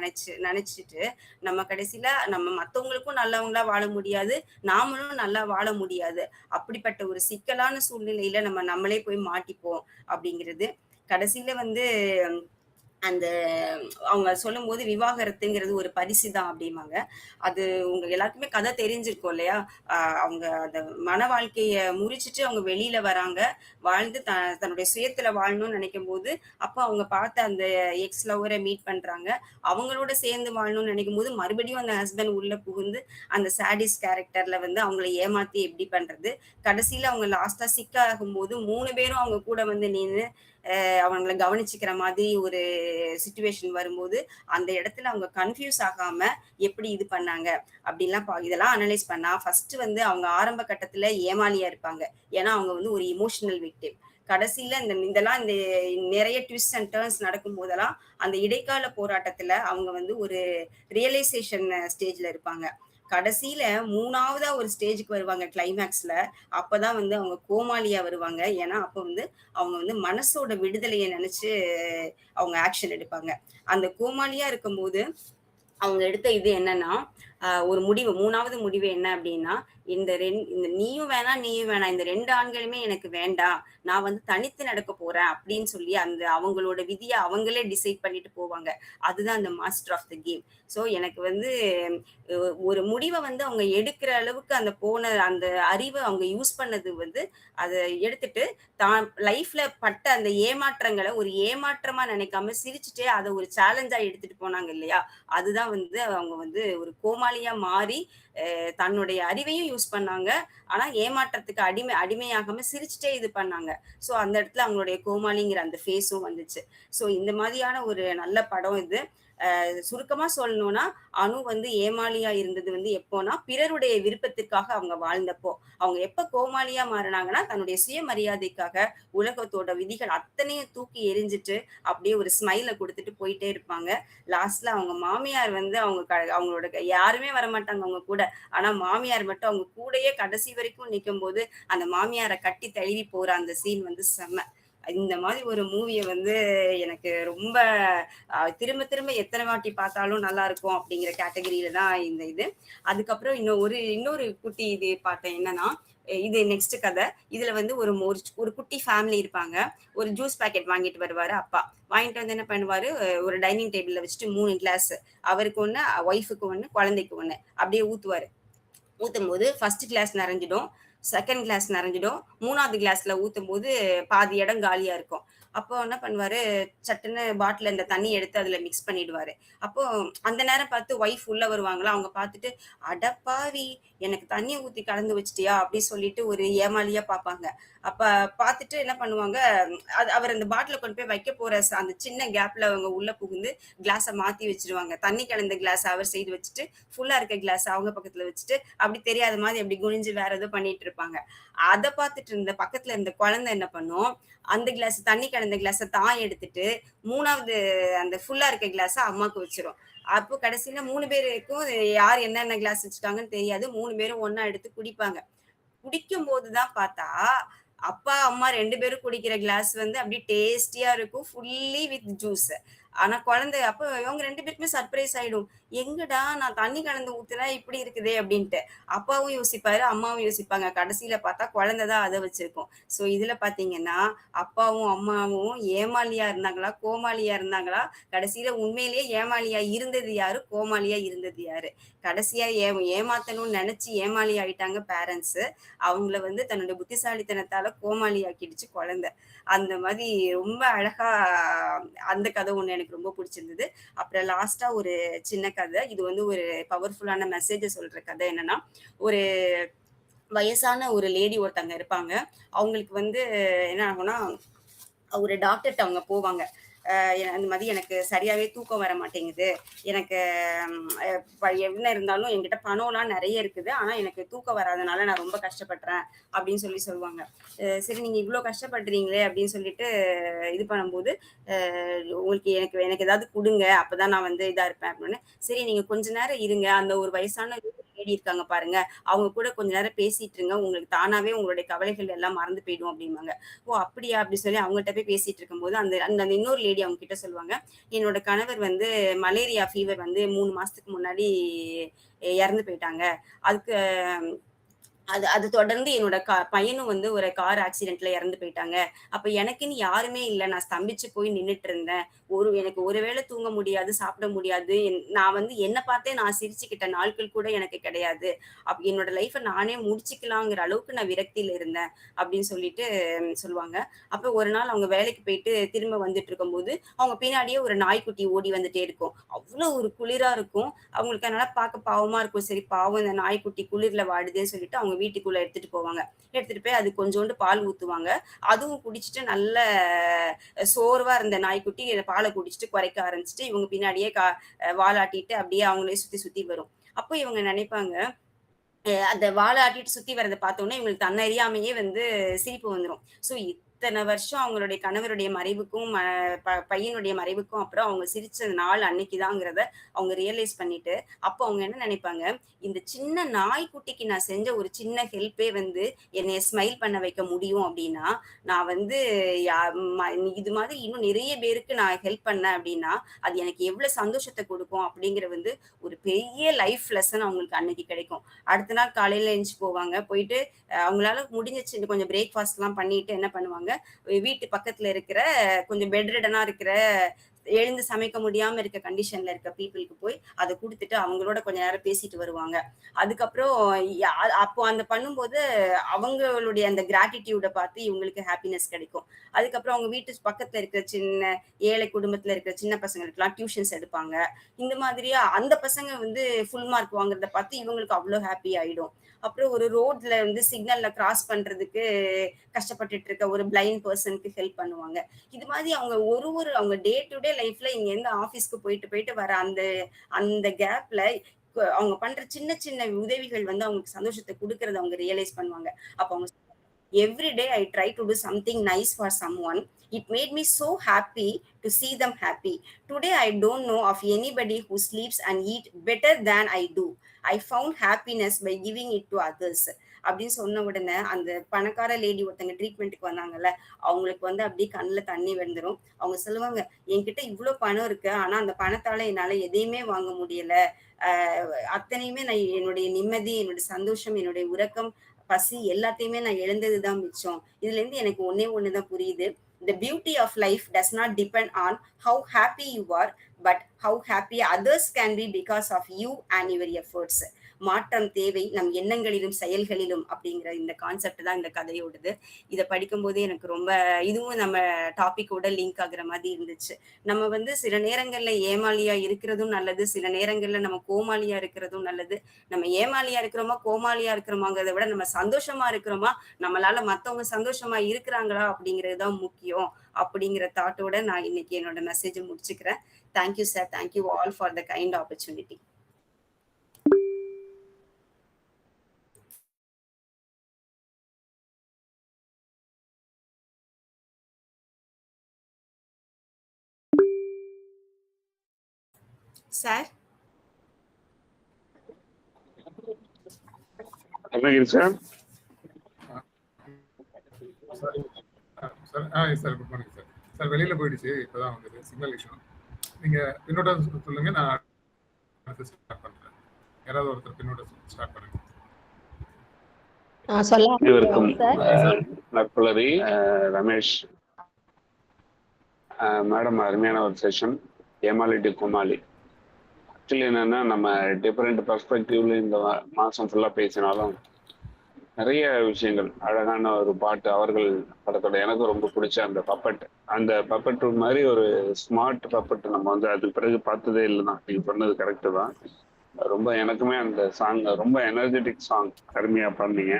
நெனச்சுட்டு, நம்ம கடைசியில நம்ம மத்தவங்களுக்கும் நல்லவங்களா வாழ முடியாது. நாமளும் நல்லா வாழ முடியாது. அப்படிப்பட்ட ஒரு சிக்கலான சூழ்நிலையில நம்ம நம்மளே போய் மாட்டிப்போம் அப்படிங்கிறது. கடைசியில வந்து அந்த அவங்க சொல்லும்போது விவாகரத்துங்கிறது ஒரு பரிசு தான் அப்படிம்பாங்க. அது உங்க எல்லாருக்குமே கதை தெரிஞ்சிருக்கும் இல்லையா? அவங்க அந்த மன வாழ்க்கைய முறிச்சுட்டு அவங்க வெளியில வராங்க. வாழ்ந்து தன்னுடைய சுயத்துல வாழணும்னு நினைக்கும்போது, அப்ப அவங்க பார்த்த அந்த எக்ஸ் லவ்வர மீட் பண்றாங்க. அவங்களோட சேர்ந்து வாழணும்னு நினைக்கும்போது, மறுபடியும் அந்த ஹஸ்பண்ட் உள்ள புகுந்து, அந்த சாடிஸ்ட் கேரக்டர்ல வந்து அவங்கள ஏமாத்தி எப்படி பண்றது? கடைசியில அவங்க லாஸ்ட்டா சிக் ஆகும்போது 3 பேரும் அவங்க கூட வந்து நின்னு அவங்கள கவனிச்சுக்கிற மாதிரி ஒரு சிச்சுவேஷன் வரும்போது, அந்த இடத்துல அவங்க கன்ஃப்யூஸ் ஆகாம எப்படி இது பண்ணாங்க? அப்படின்லாம் இதெல்லாம் அனலைஸ் பண்ணா, ஃபர்ஸ்ட் வந்து அவங்க ஆரம்ப கட்டத்துல ஏமாளியா இருப்பாங்க. ஏன்னா, அவங்க வந்து ஒரு எமோஷனல் விக்டிம். கடைசியில இதெல்லாம் நெறைய ட்விஸ்ட் அண்ட் டர்ன்ஸ் நடக்கும்போதெல்லாம், அந்த இடைக்கால போராட்டத்துல அவங்க வந்து ஒரு ரியலைசேஷன் ஸ்டேஜ்ல இருப்பாங்க. கடைசியில 3வதா ஒரு ஸ்டேஜ்க்கு வருவாங்க கிளைமாக்ஸ்ல. அப்பதான் வந்து அவங்க கோமாளியா வருவாங்க. ஏன்னா, அப்ப வந்து அவங்க வந்து மனசோட விடுதலைய நெனச்சு அவங்க ஆக்ஷன் எடுப்பாங்க. அந்த கோமாளியா இருக்கும்போது, அவங்க எடுத்த இது என்னன்னா, ஒரு முடிவு 3வது முடிவு என்ன அப்டின்னா, இந்த நீயும் வேணாம், நீயும் வேணாம். இந்த 2 ஆண்களுமே எனக்கு வேண்டாம். நான் வந்து தனித்து நடக்கப் போறேன் அப்டின்னு சொல்லி அந்த அவங்களோட விதிய அவங்களே டிசைட் பண்ணிட்டு போவாங்க. அதுதான் அந்த master of the game. So எனக்கு வந்து அ ஒரு முடிவ வந்து அவங்க எடுக்கிற அளவுக்கு அந்த அறிவ அவங்க யூஸ் பண்ணது வந்து, அத எடுத்துட்டு தான் லைஃப்ல பட்ட அந்த ஏமாற்றங்கள ஒரு ஏமாற்றமா நினைக்காம சிரிச்சுட்டே அத ஒரு சேலஞ்சா எடுத்துட்டு போனாங்க இல்லையா? அதுதான் வந்து அவங்க வந்து ஒரு கோமாளி கோமாளியா மாறி தன்னுடைய அறிவையும் யூஸ் பண்ணாங்க. ஆனா ஏமாற்றத்துக்கு அடிமையாகாம சிரிச்சுட்டே இது பண்ணாங்க. ஸோ அந்த இடத்துல அவங்களுடைய கோமாளிங்கிற அந்த ஃபேஸும் வந்துச்சு. ஸோ இந்த மாதிரியான ஒரு நல்ல படம் இது. சுருக்கமா சொல்லணும்னா, அனு வந்து ஏமாளியா இருந்தது வந்து எப்போன்னா, பிறருடைய விருப்பத்திற்காக அவங்க வாழ்ந்தப்போ. அவங்க எப்ப கோமாளியா மாறுனாங்கன்னா, தன்னுடைய சுயமரியாதைக்காக உலகத்தோட விதிகள் அத்தனையும் தூக்கி எறிஞ்சிட்டு, அப்படியே ஒரு ஸ்மைல குடுத்துட்டு போயிட்டே இருப்பாங்க. லாஸ்ட்ல அவங்க மாமியார் வந்து அவங்களோட யாருமே வரமாட்டாங்க அவங்க கூட. ஆனா மாமியார் மட்டும் அவங்க கூடயே கடைசி வரைக்கும் நிக்கும்போது, அந்த மாமியார கட்டி தழுவி போற அந்த சீன் வந்து செம்ம. இந்த மாதிரி ஒரு மூவிய வந்து எனக்கு ரொம்ப திரும்ப திரும்ப எத்தன வாட்டி பார்த்தாலும் நல்லா இருக்கும் அப்படிங்கிற கேட்டகரியில தான் இந்த இது. அதுக்கப்புறம் இன்னொரு குட்டி இது பார்த்தேன். என்னன்னா, இது நெக்ஸ்ட் கதை. இதுல வந்து ஒரு குட்டி ஃபேமிலி இருப்பாங்க. ஒரு ஜூஸ் பாக்கெட் வாங்கிட்டு வருவாரு அப்பா. வாங்கிட்டு வந்து என்ன பண்ணுவாரு, ஒரு டைனிங் டேபிள்ல வச்சுட்டு 3 கிளாஸ். அவருக்கு 1, ஒய்ஃப்க்கு 1, குழந்தைக்கு 1 அப்படியே ஊத்துவாரு. ஊத்தும்போது ஃபர்ஸ்ட் கிளாஸ் நெறஞ்சிடும். செகண்ட் கிளாஸ் நெறஞ்சிடும். 3வது கிளாஸ்ல ஊத்தும்போது பாதி இடம் காலியா இருக்கும். அப்போ என்ன பண்ணுவாரு, சட்டுன்னு பாட்டில்ல இந்த தண்ணி எடுத்து அதுல மிக்ஸ் பண்ணிடுவாரு. அப்போ அந்த நேரம் பார்த்து ஒய்ஃப் உள்ள வருவாங்களா, அவங்க பார்த்துட்டு, "அடப்பாவி! எனக்கு தண்ணீய ஊத்தி கலந்து வச்சுட்டியா?" அப்படி சொல்லிட்டு ஒரு ஏமாளியா பார்ப்பாங்க. அப்ப பார்த்துட்டு என்ன பண்ணுவாங்க, அவர் அந்த பாட்டில கொண்டு போய் வைக்க போற அந்த சின்ன கேப்ல அவங்க உள்ள புகுந்து கிளாஸ மாத்தி வச்சுருவாங்க. தண்ணி கலந்த கிளாஸ் அவர் சைடு வச்சுட்டு, ஃபுல்லா இருக்க கிளாஸ் அவங்க பக்கத்துல வச்சுட்டு, அப்படி தெரியாத மாதிரி அப்படி குனிஞ்சு வேற ஏதோ பண்ணிட்டு இருப்பாங்க. அத பார்த்துட்டு இருந்த பக்கத்துல இருந்த குழந்தை என்ன பண்ணும், அந்த கிளாஸ் தண்ணி கலந்த கிளாஸ தான் எடுத்துட்டு 3வது அந்த ஃபுல்லா இருக்க கிளாஸ அம்மாக்கு வச்சுரும். அப்போ கடைசியில 3 பேருக்கும் யார் என்னென்ன கிளாஸ் வச்சுருக்காங்கன்னு தெரியாது. 3 பேரும் ஒண்ணா எடுத்து குடிப்பாங்க. குடிக்கும்போது தான் பார்த்தா, அப்பா, அம்மா 2 பேரும் குடிக்கிற கிளாஸ் வந்து அப்படியே டேஸ்டியா இருக்கும். Fully with juice. ஆனா குழந்தை அப்ப இவங்க 2 பேருக்குமே சர்ப்ரைஸ் ஆயிடும். "எங்கடா நான் தண்ணி கலந்து ஊத்துனேன், இப்படி இருக்குதே!" அப்படின்ட்டு. அப்பாவும் யோசிப்பாரு, அம்மாவும் யோசிப்பாங்க. கடைசியில பார்த்தா குழந்தை தான் அத வச்சிருக்கும். ஸோ இதுல பார்த்தீங்கன்னா, அப்பாவும், அம்மாவும் ஏமாளியா இருந்தாங்களா? கோமாளியா இருந்தாங்களா? கடைசியில உண்மையிலேயே ஏமாளியா இருந்தது யாரு? கோமாளியா இருந்தது யாரு? கடைசியா ஏமாத்தணும்னு நெனச்சு ஏமாளி ஆயிட்டாங்க பேரண்ட்ஸு. அவங்கள வந்து தன்னுடைய புத்திசாலித்தனத்தால கோமாளி ஆக்கிடுச்சு குழந்தை. அந்த மாதிரி ரொம்ப அழகா அந்த கதை ஒண்ணு எனக்கு ரொம்ப புடிச்சிருந்தது. அப்புறம் லாஸ்ட்டா ஒரு சின்ன கதை. இது வந்து ஒரு பவர்ஃபுல்லான மெசேஜ சொல்ற கதை என்னன்னா, ஒரு வயசான ஒரு லேடி ஒருத்தங்க இருப்பாங்க. அவங்களுக்கு வந்து என்ன ஆகும்னா, ஒரு டாக்டர்ட்ட அவங்க போவாங்க. அந்த மாரி எனக்கு சரியாவே தூக்கம் வர மாட்டேங்குது. எனக்கு என்ன இருந்தாலும் என்கிட்ட பணம்லாம் நெறைய இருக்குது. ஆனா எனக்கு தூக்கம் வராதனால நான் ரொம்ப கஷ்டப்படுறேன் அப்படின்னு சொல்லுவாங்க. சரி நீங்க இவ்ளோ கஷ்டப்படுறீங்களே அப்படின்னு சொல்லிட்டு இது பண்ணும்போது, உங்களுக்கு எனக்கு எனக்கு ஏதாவது குடுங்க. அப்பதான் நான் வந்து இதா இருப்பேன் அப்படின்னு. சரி நீங்க கொஞ்ச நேரம் இருங்க. அந்த ஒரு வயசான லேடி இருக்காங்க பாருங்க. அவங்க கூட கொஞ்ச நேரம் பேசிட்டு இருங்க. உங்களுக்கு தானாவே உங்களுடைய கவலைகள் எல்லாம் மறந்து போயிடும் அப்படிம்பாங்க. ஓ! அப்படியா? அப்படி சொல்லி அவங்கட்ட போய் பேசிட்டு இருக்கும்போது, அந்த அந்த அந்த இன்னொரு லேடி அவங்க கிட்ட சொல்லுவாங்க. என்னோட கணவர் வந்து மலேரியா ஃபீவர் வந்து 3 மாசத்துக்கு முன்னாடி இறந்து போயிட்டாங்க. அதுக்கு அது அது தொடர்ந்து என்னோட பையனும் வந்து ஒரு கார் ஆக்சிடென்ட்ல இறந்து போயிட்டாங்க. அப்ப எனக்குன்னு யாருமே இல்ல. நான் ஸ்தம்பிச்சு போய் நின்னுட்டு இருந்தேன். எனக்கு ஒரு வேளை தூங்க முடியாது, சாப்பிட முடியாது. நான் வந்து என்ன பார்த்தே நான் சிரிச்சுக்கிட்ட நாட்கள் கூட எனக்கு கிடையாது. என்னோட லைஃப்ப நானே முடிச்சுக்கலாங்கிற அளவுக்கு நான் விரக்தியில இருந்தேன். அப்படின்னு சொல்லிட்டு சொல்லுவாங்க. அப்ப ஒரு நாள் அவங்க வேலைக்கு போயிட்டு திரும்ப வந்துட்டு இருக்கும்போது, அவங்க பின்னாடியே ஒரு நாய்க்குட்டி ஓடி வந்துட்டே இருக்கும். அவ்ளோ ஒரு குளிரா இருக்கும். அவங்களுக்கு அதனால பார்க்க பாவமா இருக்கும். சரி பாவம் இந்த நாய்க்குட்டி குளிர்ல வாடுதேன்னு சொல்லிட்டு அவங்க வீட்டுக்குள்ள எடுத்துட்டு போவாங்க. எடுத்துட்டு போய் அது கொஞ்சோண்டு பால் ஊத்துவாங்க. அதுவும் குடிச்சிட்டு நல்ல சோர்வா இருந்த நாய்க்குட்டி பால குடிச்சிட்டு குறைக்க ஆரம்பிச்சுட்டு, இவங்க பின்னாடியே வாலாட்டிட்டு அப்படியே அவங்களே சுத்தி சுத்தி வரும். அப்போ இவங்க நினைப்பாங்க, அந்த வால ஆட்டிட்டு சுத்தி வரத பார்த்தோனே, இவங்களுக்கு தன்னறியாமையே வந்து சிரிப்பு வந்துரும். ஸோ இத்தன வருஷம் அவங்களுடைய கணவருடைய மறைவுக்கும், பையனுடைய மறைவுக்கும் அப்புறம் அவங்க சிரிச்ச நாள் அன்னைக்கு தாங்கிறத அவங்க ரியலைஸ் பண்ணிட்டு, அப்போ அவங்க என்ன நினைப்பாங்க, இந்த சின்ன நாய்க்குட்டிக்கு நான் செஞ்ச ஒரு சின்ன ஹெல்ப்பே வந்து என்னைய ஸ்மைல் பண்ண வைக்க முடியும் அப்டின்னா, நான் வந்து யா ம இது மாதிரி இன்னும் நிறைய பேருக்கு நான் ஹெல்ப் பண்ணேன் அப்டின்னா, அது எனக்கு எவ்வளோ சந்தோஷத்த குடுக்கும் அப்டிங்கிற வந்து ஒரு பெரிய லைஃப் லெசன் அவங்களுக்கு அன்னைக்கு கிடைக்கும். அடுத்த நாள் காலையில எந்திச்சு போவாங்க. போயிட்டு அவங்களால முடிஞ்சிச்சு கொஞ்சம் பிரேக்ஃபாஸ்ட்லாம் பண்ணிட்டு என்ன பண்ணுவாங்க, வீட்டு பக்கத்துல இருக்கிற கொஞ்சம் பெட் ரிடனா இருக்கிற எழுந்து சமைக்க முடியாம இருக்க கண்டிஷன்ல இருக்க பீப்புளுக்கு போய் அதை கொடுத்துட்டு அவங்களோட கொஞ்ச நேரம் பேசிட்டு வருவாங்க. அதுக்கப்புறம் அப்போ அந்த பண்ணும்போது அவங்களுடைய அந்த கிராட்டிடியூட பார்த்து இவங்களுக்கு ஹாப்பினஸ் கிடைக்கும். அதுக்கப்புறம் அவங்க வீட்டு பக்கத்துல இருக்கிற சின்ன ஏழை குடும்பத்துல இருக்கிற சின்ன பசங்களுக்குலாம் டியூஷன்ஸ் எடுப்பாங்க. இந்த மாதிரியா அந்த பசங்க வந்து ஃபுல் மார்க் வாங்குறத பார்த்து இவங்களுக்கு அவ்வளோ ஹாப்பி ஆயிடும். அப்புறம் ஒரு ரோட்ல வந்து சிக்னல்ல கிராஸ் பண்றதுக்கு கஷ்டப்பட்டுட்டு இருக்க ஒரு பிளைண்ட் பர்சனுக்கு ஹெல்ப் பண்ணுவாங்க. இது மாதிரி அவங்க அவங்க டே டு டே லைஃப்ல இங்க இருந்து ஆபீஸ்க்கு போயிட்டு போயிட்டு வர அந்த அந்த கேப்ல அவங்க பண்ற சின்ன சின்ன உதவிகள் வந்து அவங்களுக்கு சந்தோஷத்தை கொடுக்கறத அவங்க ரியலைஸ் பண்ணுவாங்க. அப்ப அவங்க every day I try to do something nice for someone. It made me so happy to see them happy. Today I don't know of anybody who sleeps and eat better than I do. I found happiness by giving it to others. அப்படின்னு சொன்ன உடனே அந்த பணக்கார lady ஒருத்தங்க ட்ரீட்மெண்ட்டுக்கு வந்தாங்கல்ல, அவங்களுக்கு வந்து அப்படியே கண்ணுல தண்ணி வந்துடும். அவங்க சொல்லுவாங்க, என்கிட்ட இவ்வளவு பணம் இருக்கு, ஆனா அந்த பணத்தால என்னால எதையுமே வாங்க முடியல. அத்தனையுமே நான் என்னுடைய நிம்மதி, என்னுடைய சந்தோஷம், என்னுடைய உறக்கம், பசி எல்லாத்தையுமே நான் இழந்ததுதான் மிச்சம். இதுல இருந்து எனக்கு ஒண்ணுதான் புரியுது. The beauty of life does not depend on how happy you are, but how happy others can be because of you and your efforts. மாற்றம் தேவை நம் எண்ணங்களிலும் செயல்களிலும் அப்படிங்கிற இந்த கான்செப்ட் தான் இந்த கதையோடது. இதை படிக்கும் போதே எனக்கு ரொம்ப இதுவும் நம்ம டாபிக்கோட லிங்க் ஆகுற மாதிரி இருந்துச்சு. நம்ம வந்து சில நேரங்கள்ல ஏமாளியா இருக்கிறதும் நல்லது, சில நேரங்கள்ல நம்ம கோமாளியா இருக்கிறதும் நல்லது. நம்ம ஏமாளியா இருக்கிறோமா கோமாளியா இருக்கிறோமாங்கிறத விட நம்ம சந்தோஷமா இருக்கிறோமா, நம்மளால மத்தவங்க சந்தோஷமா இருக்கிறாங்களா அப்படிங்கிறதுதான் முக்கியம் அப்படிங்கிற தாட்டோட நான் இன்னைக்கு என்னோட மெசேஜை முடிச்சுக்கிறேன். Thank you sir, thank you all for the kind opportunity. Sir Arunagiri sir. Sir good morning sir. Sir வெளியில போயிடுச்சு, இப்பதான் வந்தது, சிக்னல் இஷ்யூ. நீங்க பின்னோட்ட சொல்லுங்க, நான் ஸ்டார்ட் பண்றேன். யாராவது ஒருத்தர் பின்னோட்ட ஸ்டார்ட் பண்ணுங்க. அனைவருக்கும் நற்புலரி. ரமேஷ் மேடம், அருமையான ஒரு செஷன். ஏமாளி டு கோமாளி. ஆக்சுவலி என்னன்னா, நம்ம டிஃப்ரெண்ட் பர்ஸ்பெக்டிவ்ல இந்த மாசம் ஃபுல்லா பேசினாலும் நிறைய விஷயங்கள், அழகான ஒரு பாட்டு, அவர்கள் படத்தோட எனக்கு ரொம்ப பிடிச்ச அந்த பப்பட் மாதிரி ஒரு ஸ்மார்ட் பப்பட் நம்ம வந்து அதுக்கு பிறகு பார்த்ததே இல்லை தான். நீங்க சொன்னது கரெக்டு தான். ரொம்ப எனக்குமே அந்த சாங் ரொம்ப எனர்ஜெட்டிக் சாங், அருமையா பண்ணீங்க.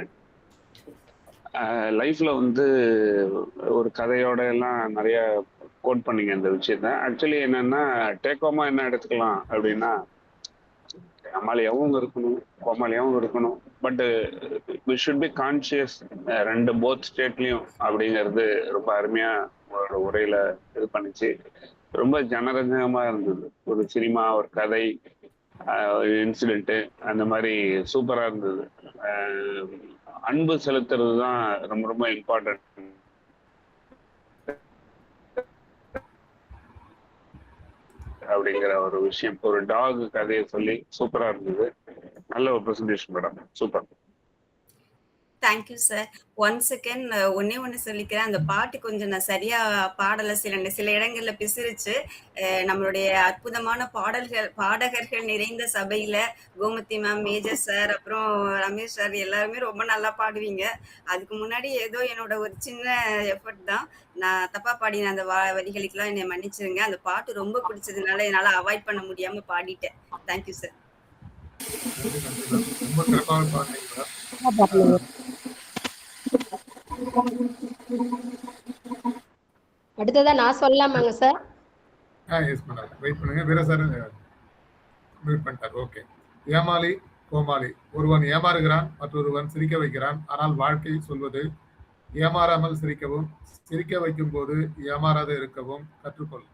லைஃப்ல வந்து ஒரு கதையோட எல்லாம் நிறைய கோட் பண்ணீங்க இந்த விஷயத்த. ஆக்சுவலி என்னன்னா, டேக்கோமா என்ன எடுத்துக்கலாம் அப்படின்னா, அமாலியாவும் இருக்கணும் கோமாளியாவும் இருக்கணும், but we should be conscious ரெண்டு போத் ஸ்டேட்லயும் அப்படிங்கிறது ரொம்ப அருமையா உங்களோட உரையில இது பண்ணிச்சு. ரொம்ப ஜனரஞ்சகமா இருந்தது. ஒரு சினிமா, ஒரு கதை, இன்சிடென்ட், அந்த மாதிரி சூப்பரா இருந்தது. அன்பு செலுத்துறது தான் ரொம்ப ரொம்ப இம்பார்ட்டன்ட் அப்படிங்கிற ஒரு விஷயம். ஒரு டாக் கதையை சொல்லி சூப்பரா இருந்தது. நல்ல ஒரு presentation madam, super. Thank you sir. Once again ஒண்ணு சொல்லிக்கிறேன். அந்த பாட்டு கொஞ்சம் நான் சரியா பாடல, சில இடங்கள்ல பிசிறிச்சு. நம்மளுடைய அற்புதமான பாடகர்கள் நிறைந்த சபையில கோமதி மேம், மேஜர் சார், அப்புறம் ரமேஷ் சார் எல்லாருமே ரொம்ப நல்லா பாடுவீங்க. அதுக்கு முன்னாடி ஏதோ என்னோட ஒரு சின்ன எஃபர்ட் தான், நான் தப்பா பாடின அந்த வரிகளுக்கெல்லாம் என்னை மன்னிச்சிருங்க. அந்த பாட்டு ரொம்ப பிடிச்சதுனால என்னால அவாய்ட் பண்ண முடியாம பாடிட்டேன். Thank you sir. அடுத்ததா நான் சொல்லலாமாங்க சார்? எஸ் மேடம், வெயிட் பண்ணுங்க. வீர சார் மியூட் பண்ணிட்டார். ஓகே. ஏமாளி கோமாளி. ஒருவன் ஏமாறுகிறான், மற்றொருவன் சிரிக்க வைக்கிறான். ஆனால் வாழ்க்கை சொல்வது, ஏமாறாமல் சிரிக்கவும், சிரிக்க வைக்கும் போது ஏமாறாத இருக்கவும் கற்றுக்கொள்.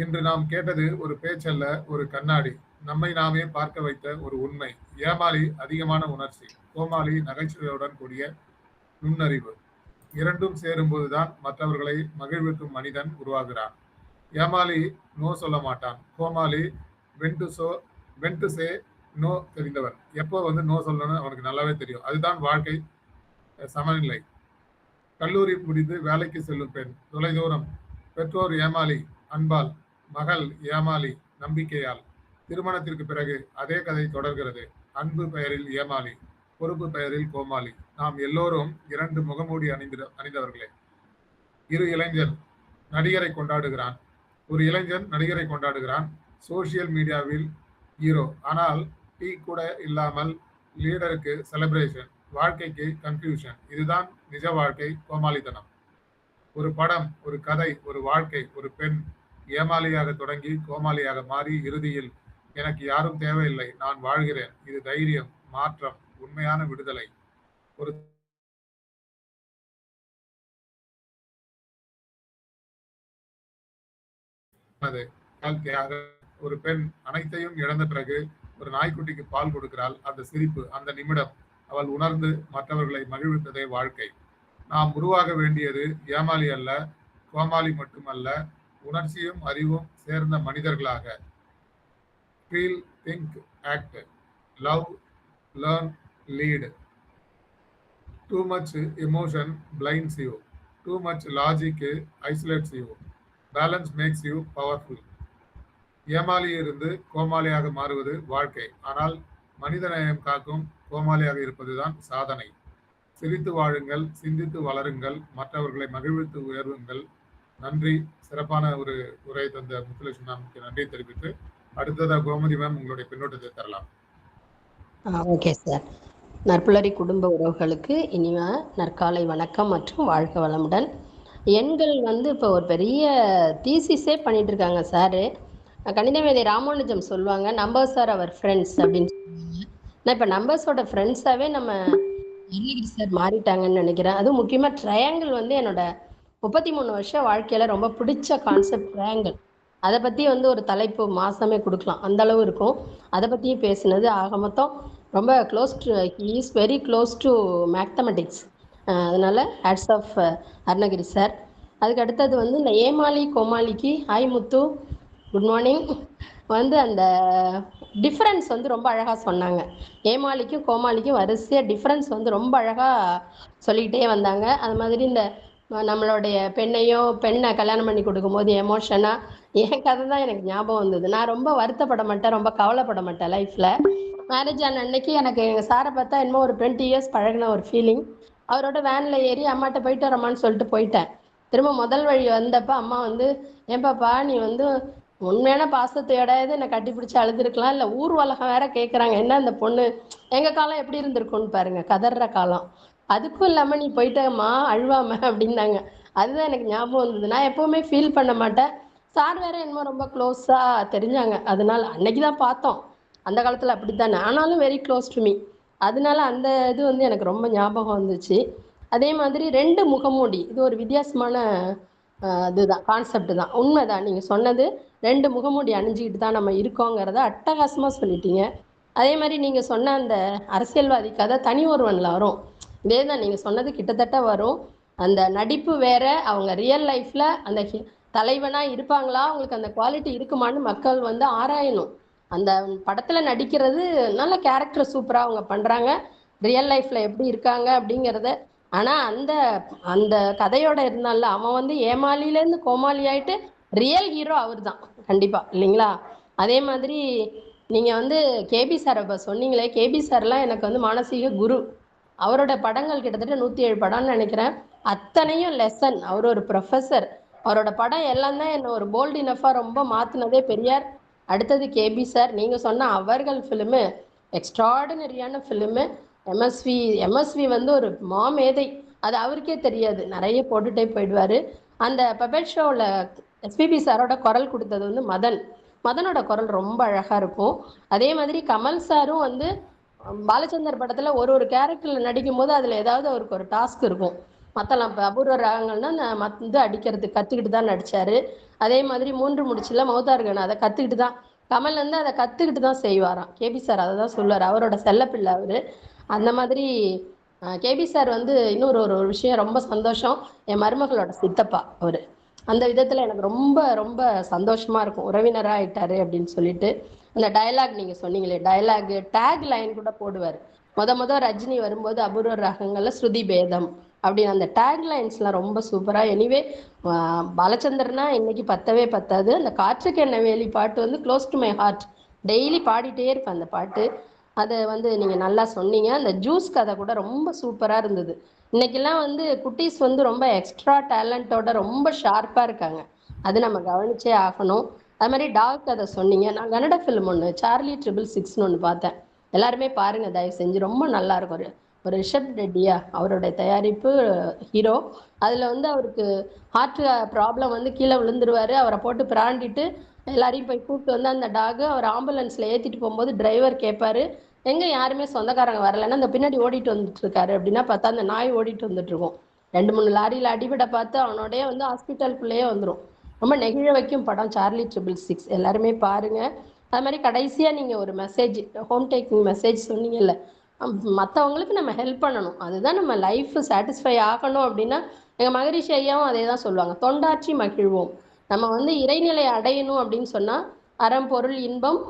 இன்று நாம் கேட்டது ஒரு பேச்சல்ல, ஒரு கண்ணாடி. நம்மை நாமே பார்க்க வைத்த ஒரு உண்மை. ஏமாளி அதிகமான உணர்ச்சி, கோமாளி நகைச்சுவையுடன் கூடிய நுண்ணறிவு. இரண்டும் சேரும்போதுதான் மற்றவர்களை மகிழ்விக்கும் மனிதன் உருவாகிறான். ஏமாளி நோ சொல்ல மாட்டான். கோமாளி வென் டு சே நோ தெரிந்தவன். எப்போ வந்து நோ சொல்லணும்னு அவனுக்கு நல்லாவே தெரியும். அதுதான் வாழ்க்கை சமநிலை. கல்லூரி முடிந்து வேலைக்கு செல்லும் பெண் தொலைதூரம். பெற்றோர் ஏமாளி, அன்பால், மகள் ஏமாளி நம்பிக்கையால். திருமணத்திற்கு பிறகு அதே கதை தொடர்கிறது. அன்பு பெயரில் ஏமாளி, பொறுப்பு பெயரில் கோமாளி. நாம் எல்லோரும் 2 முகமூடி அணிந்தவர்களே. இரு இளைஞர் நடிகரை கொண்டாடுகிறான். ஒரு இளைஞன் நடிகரை கொண்டாடுகிறான். சோசியல் மீடியாவில் ஹீரோ. ஆனால் டீ கூட இல்லாமல் லீடருக்கு செலிப்ரேஷன், வாழ்க்கைக்கு கன்ஃபியூஷன். இதுதான் நிஜ வாழ்க்கை கோமாளித்தனம். ஒரு படம், ஒரு கதை, ஒரு வாழ்க்கை, ஒரு பெண் ஏமாளியாக தொடங்கி கோமாளியாக மாறி இறுதியில் எனக்கு யாரும் தேவையில்லை, நான் வாழ்கிறேன். இது தைரியம், மாற்றம், உண்மையான விடுதலை. ஒரு ஒரு பெண் அனைத்தையும் இழந்த பிறகு ஒரு நாய்க்குட்டிக்கு பால் கொடுக்கிறாள். அந்த சிரிப்பு, அந்த நிமிடம் அவள் உணர்ந்து மற்றவர்களை மகிழ்வித்ததே வாழ்க்கை. நாம் உருவாக வேண்டியது ஏமாளி அல்ல, கோமாளி மட்டுமல்ல, உணர்ச்சியும் அறிவும் சேர்ந்த மனிதர்களாக. Feel, think, act, love, learn, lead. Too much emotion blinds you. Too much logic isolates you. Balance makes you powerful. ஏமாளியிலிருந்து கோமாளியாக மாறுவது வாழ்க்கை. ஆனால் மனிதநேயம் காக்கும் கோமாளியாக இருப்பதுதான் சாதனை. சிரித்து வாழுங்கள், சிந்தித்து வளருங்கள், மற்றவர்களை மகிழ்வித்து உயர்வுங்கள். நன்றி. சிறப்பான ஒரு உரை தந்த முத்துலட்சுமி மேமுக்கு நன்றி தெரிவித்து, அடுத்ததா கோமதி மேம் உங்களுடைய பின்னோட்டத்தை தரலாம். Okay sir. நற்புலரி குடும்ப உறவுகளுக்கு இனிய நற்காலை வணக்கம் மற்றும் வாழ்க வளமுடன். எண்கள் இப்போ ஒரு பெரிய தீசிஸே பண்ணிட்டு இருக்காங்க சாரு. கணிதமேதை ராமானுஜம் சொல்லுவாங்க, நம்பர்ஸ் ஆர் அவர் ஃப்ரெண்ட்ஸ் அப்படின்னு சொல்லுவாங்க. நான் இப்போ நம்பர்ஸோட ஃப்ரெண்ட்ஸாகவே நம்ம அருணகிரி சார் மாறிட்டாங்கன்னு நினைக்கிறேன். அதுவும் முக்கியமாக ட்ரையாங்கிள் என்னோட 33 வருஷ வாழ்க்கையில் ரொம்ப பிடிச்ச கான்செப்ட் ட்ரையாங்கிள். அதை பற்றி ஒரு தலைப்பு மாதமே கொடுக்கலாம், அந்த அளவு இருக்கும். அதை பற்றியும் பேசுனது. ஆக மொத்தம் ரொம்ப close to, he is very close to mathematics. அதனால் ஹேட்ஸ் ஆஃப் அருணகிரி சார். அதுக்கு அடுத்தது இந்த ஏமாளி கோமாளிக்கு ஹாய் முத்து, குட் மார்னிங். அந்த டிஃப்ரென்ஸ் ரொம்ப அழகாக சொன்னாங்க. ஏமாளிக்கும் கோமாளிக்கும் வரிசையாக டிஃப்ரென்ஸ் ரொம்ப அழகாக சொல்லிக்கிட்டே வந்தாங்க. அது மாதிரி இந்த நம்மளுடைய பெண்ணை கல்யாணம் பண்ணி கொடுக்கும்போது எமோஷனாக என் கதை தான் எனக்கு ஞாபகம் வந்தது. நான் ரொம்ப வருத்தப்பட மாட்டேன், ரொம்ப கவலைப்பட மாட்டேன். லைஃப்பில் மேரேஜ் ஆன அன்னைக்கு எனக்கு எங்கள் சாரை பார்த்தா என்னமோ ஒரு 20 இயர்ஸ் பழகின ஒரு ஃபீலிங். அவரோட வேனில் ஏறி அம்மாட்ட போயிட்டு வரமான்னு சொல்லிட்டு போயிட்டேன். திரும்ப முதல் வழி வந்தப்போ அம்மா ஏன்பாப்பா நீ உண்மையான பாசத்தையோடையாவது என்னை கட்டி பிடிச்சி அழுதுருக்கலாம், இல்லை ஊர் உலகம் வேற கேட்குறாங்க, என்ன அந்த பொண்ணு எங்கள் காலம் எப்படி இருந்திருக்கும்னு பாருங்க, கதற காலம். அதுக்கும் இல்லாமல் நீ போயிட்டம்மா அழுவாம அப்படின்னாங்க. அதுதான் எனக்கு ஞாபகம் வந்தது. நான் எப்போவுமே ஃபீல் பண்ண மாட்டேன். சார் வேற என்னமோ ரொம்ப க்ளோஸாக தெரிஞ்சாங்க. அதனால அன்னைக்கு தான் பார்த்தோம். அந்த காலத்தில் அப்படித்தானே, ஆனாலும் வெரி க்ளோஸ் டு மீ. அதனால அந்த இது எனக்கு ரொம்ப ஞாபகம் வந்துச்சு. அதே மாதிரி 2 முகமூடி, இது ஒரு வித்தியாசமான இதுதான், கான்செப்ட் தான். உண்மைதான் நீங்கள் சொன்னது. 2 முகமூடி அணிஞ்சிக்கிட்டு தான் நம்ம இருக்கோங்கிறத அட்டகாசமாக சொல்லிட்டீங்க. அதே மாதிரி நீங்கள் சொன்ன அந்த அரசியல்வாதி கதை தனி ஒருவனில் வரும். இதே தான் நீங்கள் சொன்னது கிட்டத்தட்ட வரும். அந்த நடிப்பு வேற, அவங்க ரியல் லைஃப்பில் அந்த தலைவனாக இருப்பாங்களா, அவங்களுக்கு அந்த குவாலிட்டி இருக்குமான்னு மக்கள் ஆராயணும். அந்த படத்தில் நடிக்கிறது நல்ல கேரக்டர் சூப்பராக அவங்க பண்ணுறாங்க, ரியல் லைஃப்பில் எப்படி இருக்காங்க அப்படிங்கிறத. ஆனால் அந்த அந்த கதையோட இருந்தால அவன் ஏமாளியிலேருந்து கோமாளி ஆயிட்டு ரியல் ஹீரோ அவர் தான் கண்டிப்பாக, இல்லைங்களா? அதே மாதிரி நீங்கள் கேபி சாரை இப்போ சொன்னீங்களே, கேபி சார்லாம் எனக்கு மானசீக குரு. அவரோட படங்கள் கிட்டத்தட்ட 107 படம்னு நினைக்கிறேன். அத்தனையும் லெசன். அவர் ஒரு ப்ரொஃபஸர். அவரோட படம் எல்லாம் தான் என்னை ஒரு போல்ட் இனஃபாக ரொம்ப மாற்றினதே பெரியார், அடுத்தது கேபி சார். நீங்கள் சொன்ன அவர்கள் ஃபிலிமு எக்ஸ்ட்ராடினரியான ஃபிலிமு. எம்எஸ்வி ஒரு மாமேதை, அது அவருக்கே தெரியாது, நிறைய போட்டுகிட்டே போயிடுவார். அந்த பபெட் ஷோவில் எஸ்பிபி சாரோட குரல் கொடுத்தது மதனோட குரல் ரொம்ப அழகாக இருக்கும். அதே மாதிரி கமல் சாரும் பாலச்சந்தர் படத்தில் ஒரு கேரக்டரில் நடிக்கும் போது அதில் ஏதாவது அவருக்கு ஒரு டாஸ்க் இருக்கும். மற்றலாம் இப்போ அபூர்வ ராகங்கள்னா அடிக்கிறதுக்கு கற்றுக்கிட்டு தான் நடித்தார். அதே மாதிரி 3 முடிச்சில் மௌதார்கன் அதை கற்றுக்கிட்டு தான், கமல் அதை கற்றுக்கிட்டு தான் செய்வாராம். கேபி சார் அதை தான் சொல்லுவார், அவரோட செல்லப்பிள்ளை அவர். அந்த மாதிரி கேபி சார் இன்னொரு ஒரு விஷயம் ரொம்ப சந்தோஷம், என் மருமகளோட சித்தப்பா அவர். அந்த விதத்தில் எனக்கு ரொம்ப ரொம்ப சந்தோஷமாக இருக்கும், உறவினராக ஆயிட்டாரு அப்படின்னு சொல்லிட்டு. அந்த டயலாக் நீங்கள் சொன்னீங்களே, டயலாக் டேக் லைன் கூட போடுவார். முத ரஜினி வரும்போது அபூர்வ ராகங்கள்ல ஸ்ருதி பேதம் அப்படின்னு அந்த டேக்லைன்ஸ்லாம் ரொம்ப சூப்பராக. எனிவே பாலச்சந்தர்னா இன்னைக்கு பத்தவே பத்தாது. அந்த காற்றுக்கு என்ன வேலி பாட்டு வந்து close to my heart. Daily பாடிட்டே இருப்பேன் அந்த பாட்டு. அதை வந்து நீங்கள் நல்லா சொன்னீங்க. அந்த ஜூஸ் கதை கூட ரொம்ப சூப்பராக இருந்தது. இன்னைக்கெல்லாம் வந்து குட்டீஸ் வந்து ரொம்ப எக்ஸ்ட்ரா டேலண்ட்டோட ரொம்ப ஷார்ப்பாக இருக்காங்க. அது நம்ம கவனிச்சே ஆகணும். அது மாதிரி டாக் கதை சொன்னீங்க. நான் கன்னட ஃபிலிம் ஒன்று சார்லி 666 ஒன்று பார்த்தேன். எல்லாருமே பாருங்க தயவு செஞ்சு, ரொம்ப நல்லா இருக்கும். ஒரு ரிஷப் ரெட்டியா அவருடைய தயாரிப்பு, ஹீரோ. அதில் வந்து அவருக்கு ஹார்ட் ப்ராப்ளம் வந்து கீழே விழுந்துருவாரு. அவரை போட்டு பிராண்டிட்டு எல்லாரையும் போய் கூப்பிட்டு வந்து அந்த டாக் அவர் ஆம்புலன்ஸில் ஏற்றிட்டு போகும்போது டிரைவர் கேட்பாரு, எங்கே யாருமே சொந்தக்காரங்க வரலைன்னா அந்த பின்னாடி ஓடிட்டு வந்துட்டு இருக்காரு அப்படின்னா பார்த்தா அந்த நாய் ஓடிட்டு வந்துட்டு இருக்கும். 2 3 லாரியில் அடிபட பார்த்து அவனோடய வந்து ஹாஸ்பிட்டலுக்குள்ளேயே வந்துடும். ரொம்ப நெகிழ வைக்கும் படம் சார்லி 666. எல்லாருமே பாருங்க. அது மாதிரி கடைசியாக நீங்கள் ஒரு மெசேஜ், ஹோம் டேக்கிங் மெசேஜ் சொன்னீங்கல்ல, மற்றவங்களுக்கு நம்ம ஹெல்ப் பண்ணணும். அதுதான் நம்ம லைஃப் சாட்டிஸ்ஃபை ஆகணும். அப்படின்னா எங்கள் மகரிஷி ஐயாவும் அதே தான் சொல்லுவாங்க, தொண்டாற்றி மகிழ்வோம். நம்ம வந்து இறைநிலை அடையணும் அப்படின்னு சொன்னால் அறம் பொருள் இன்பம்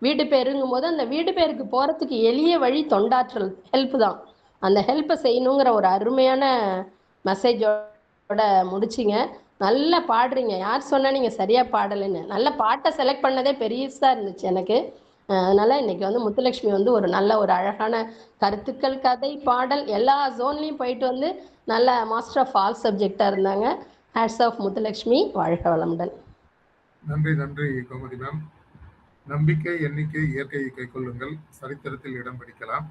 வீடு பேருங்கும் போது அந்த வீடு பேருக்கு போகிறதுக்கு எளிய வழி தொண்டாற்றல், ஹெல்ப் தான். அந்த ஹெல்ப்பை செய்யணுங்கிற ஒரு அருமையான மெசேஜோட முடிச்சிங்க. நல்லா பாடுறீங்க. யார் சொன்னால் நீங்கள் சரியாக பாடலைன்னு? நல்ல பாட்டை செலக்ட் பண்ணதே பெரியஸாக இருந்துச்சு எனக்கு. அதனால் இன்றைக்கி வந்து முத்துலட்சுமி வந்து ஒரு நல்ல ஒரு அழகான கருத்துக்கள், கதை, பாடல் எல்லா ஜோன்லேயும் போயிட்டு வந்து நல்ல மாஸ்டர் ஆஃப் ஆல் சப்ஜெக்டாக இருந்தாங்க. Hats off Muthulakshmi. வாழ்க வளமுடன். நன்றி நன்றி கோமதி மேம். நம்பிக்கை, எண்ணிக்கை, இயற்கையை கைக்கொள்ளுங்கள், சரித்திரத்தில் இடம் பிடிக்கலாம்.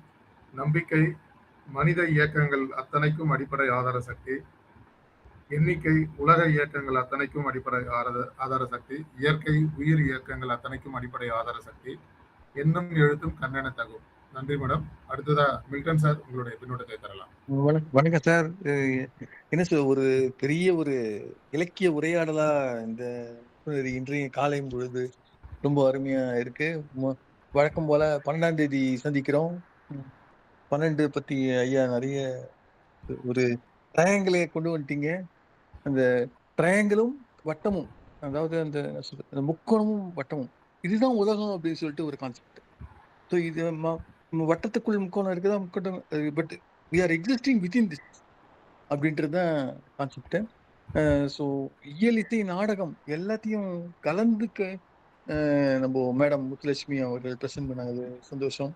நம்பிக்கை மனித இயக்கங்கள் அத்தனைக்கும் அடிப்படை ஆதார சக்தி. எண்ணிக்கை உலக இயக்கங்கள் அத்தனைக்கும் அடிப்படை ஆதார சக்தி. இயற்கை உயிர் இயக்கங்கள் அத்தனைக்கும் அடிப்படை ஆதார சக்தி. எண்ணும் எழுத்தும் கண்ணென தகும். நன்றி மேடம். அடுத்ததா மில்டன் சார், உங்களுடைய பின்னோட்டத்தை தரலாம். வணக்கம் சார். என்ன சார், ஒரு பெரிய ஒரு இலக்கிய உரையாடலா இந்த இன்றைய காலை பொழுது ரொம்ப அருமையா இருக்கு. வழக்கம் போல 12ஆம் தேதி சந்திக்கிறோம். 12 பத்தி ஐயா நிறைய ஒரு ட்ரையாங்கிளை கொண்டு வந்துட்டீங்க. அந்த ட்ரையாங்கிளும் வட்டமும், அதாவது அந்த முக்கோணமும் வட்டமும், இதுதான் உலகம் அப்படின்னு சொல்லிட்டு ஒரு கான்செப்ட். ஸோ இது வட்டத்துக்குள் முக்கோணம் இருக்குதா, முக்கோணம், but we are existing within this அப்படின்றது தான் கான்செப்ட். ஸோ இயல், இசை, நாடகம் எல்லாத்தையும் கலந்துக்க நம்ம மேடம் முத்துலட்சுமி அவர்கள் பிரசன்ட் பண்ணாங்க. சந்தோஷம்.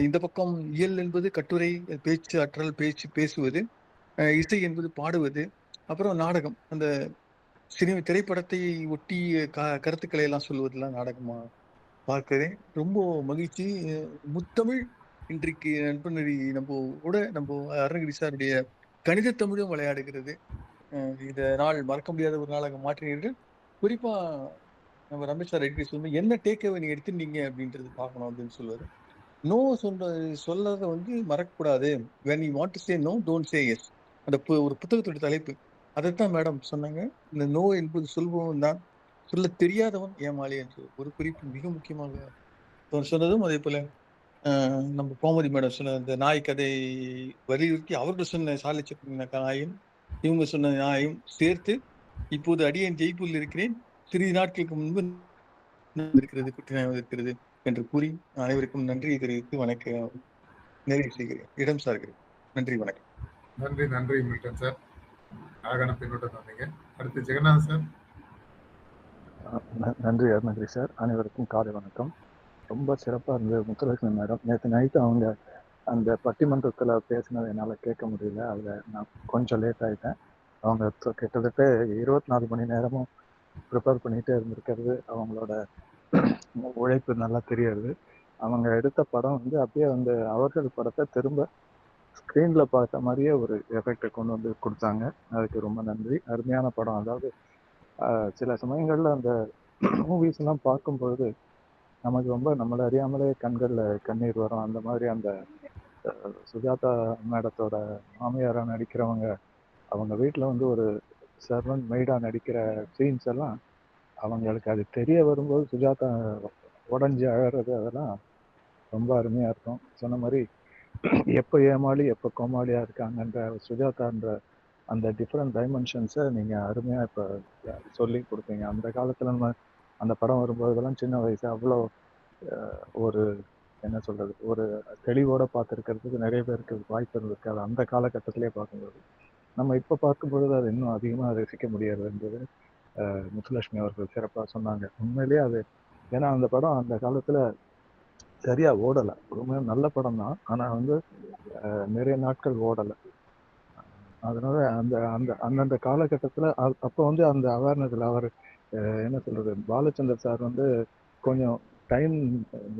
இந்த பக்கம் இயல் என்பது கட்டுரை, பேச்சு ஆற்றல், பேசுவது. இசை என்பது பாடுவது. அப்புறம் நாடகம், அந்த திரைப்படத்தை ஒட்டி கருத்துக்களை எல்லாம் சொல்லுவதெல்லாம் நாடகமா பார்க்கிறேன். ரொம்ப மகிழ்ச்சி. முத்தமிழ் இன்றைக்கு நண்பனரி நம்ம அருணகிரி சாருடைய கணித தமிழும் விளையாடுகிறது. இந்த நாள் மறக்க முடியாத ஒரு நாளாக மாற்றினீர்கள். குறிப்பா நம்ம ரமேஷ் சார் எப்படி சொல்லுங்க, என்ன டேக்அவே நீங்க எடுத்துட்டீங்க அப்படின்றது பார்க்கணும் அப்படின்னு சொல்லுவாரு. நோ சொல்லாத வந்து மறக்கக்கூடாது. when you want to say no, don't say yes. அந்த ஒரு புத்தகத்தோட தலைப்பு அதைத்தான் மேடம் சொன்னாங்க. இந்த நோ என்பது சொல்பவன் தான், சொல்ல தெரியாதவன் ஏமாளி என்று ஒரு குறிப்பு மிக முக்கியமாக சொன்னதும், அதே போல நம்ம கோமதி மேடம் சொன்ன இந்த நாய் கதை வலியுறுத்தி அவர்கள் சொன்ன சாலை சக்கர நாயும் இவங்க சொன்ன நாயும் சேர்த்து, இப்போது அடியேன் ஜெய்ப்பூரில் இருக்கிறேன், சிறிது நாட்களுக்கு முன்பு இருக்கிறது, குட்டி நாயம் இருக்கிறது என்று கூறி அனைவருக்கும் நன்றியை தெரிவித்து வணக்கம் நிறைவு செய்கிறேன். இடம் சார்கிறேன். நன்றி, வணக்கம். நன்றி நன்றி மில்டன் சார். அழகான பின்னோட்டம் தந்தீங்க. அடுத்து ஜெகநாதன் சார். நன்றி அருணகிரி சார். அனைவருக்கும் காலை வணக்கம். ரொம்ப சிறப்பாக இருந்தது முத்துலட்சுமி மேடம். நேற்று நைட்டு அவங்க அந்த பட்டிமன்றத்தில் பேசினதை என்னால் கேட்க முடியல. அதில் நான் கொஞ்சம் லேட் ஆகிட்டேன். அவங்க கிட்டத்தட்ட 24 மணி நேரமும் ப்ரிப்பேர் பண்ணிகிட்டே இருந்திருக்கிறது அவங்களோட உழைப்பு நல்லா தெரியுது. அவங்க எடுத்த படம் வந்து அப்படியே வந்து அவர்கள் படத்தை திரும்ப ஸ்க்ரீனில் பார்த்த மாதிரியே ஒரு எஃபெக்டை கொண்டு வந்து கொடுத்தாங்க. அதுக்கு ரொம்ப நன்றி. அருமையான படம். அதாவது சில சமயங்களில் அந்த மூவிஸ்லாம் பார்க்கும்பொழுது நமக்கு ரொம்ப நம்மளை அறியாமலே கண்களில் கண்ணீர் வரும். அந்த மாதிரி அந்த சுஜாதா மேடத்தோட மாமியாராக நடிக்கிறவங்க அவங்க வீட்டில் வந்து ஒரு சர்வன்ட் மெய்டாக நடிக்கிற சீன்ஸ் எல்லாம் அவங்களுக்கு அது தெரிய வரும்போது சுஜாதா உடஞ்சி அழறது, அதெல்லாம் ரொம்ப அருமையாக இருக்கும். சொன்ன மாதிரி எப்போ ஏமாளி எப்போ கோமாளியாக இருக்காங்கன்ற சுஜாதான்ற அந்த டிஃப்ரெண்ட் டைமென்ஷன்ஸை நீங்கள் அருமையாக இப்போ சொல்லி கொடுத்தீங்க. அந்த காலத்தில் நம்ம அந்த படம் வரும்போதெல்லாம் சின்ன வயசு அவ்வளோ ஒரு என்ன சொல்றது, ஒரு தெளிவோட பார்த்துருக்கிறதுக்கு நிறைய பேருக்கு வாய்ப்பு இருந்திருக்காது அந்த காலகட்டத்திலே பார்க்கும்போது. நம்ம இப்போ பார்க்கும்பொழுது அது இன்னும் அதிகமாக ரசிக்க முடியறதுன்றது முத்துலட்சுமி அவர்கள் சிறப்பாக சொன்னாங்க. உண்மையிலேயே அது, ஏன்னா அந்த படம் அந்த காலத்துல சரியா ஓடலை. ரொம்ப நல்ல படம் தான், ஆனால் வந்து நிறைய நாட்கள் ஓடலை. அதனால அந்த அந்த அந்தந்த காலகட்டத்தில் அப்போ வந்து அந்த அவேர்னஸில் அவர் என்ன சொல்றது, பாலச்சந்தர் சார் வந்து கொஞ்சம் டைம்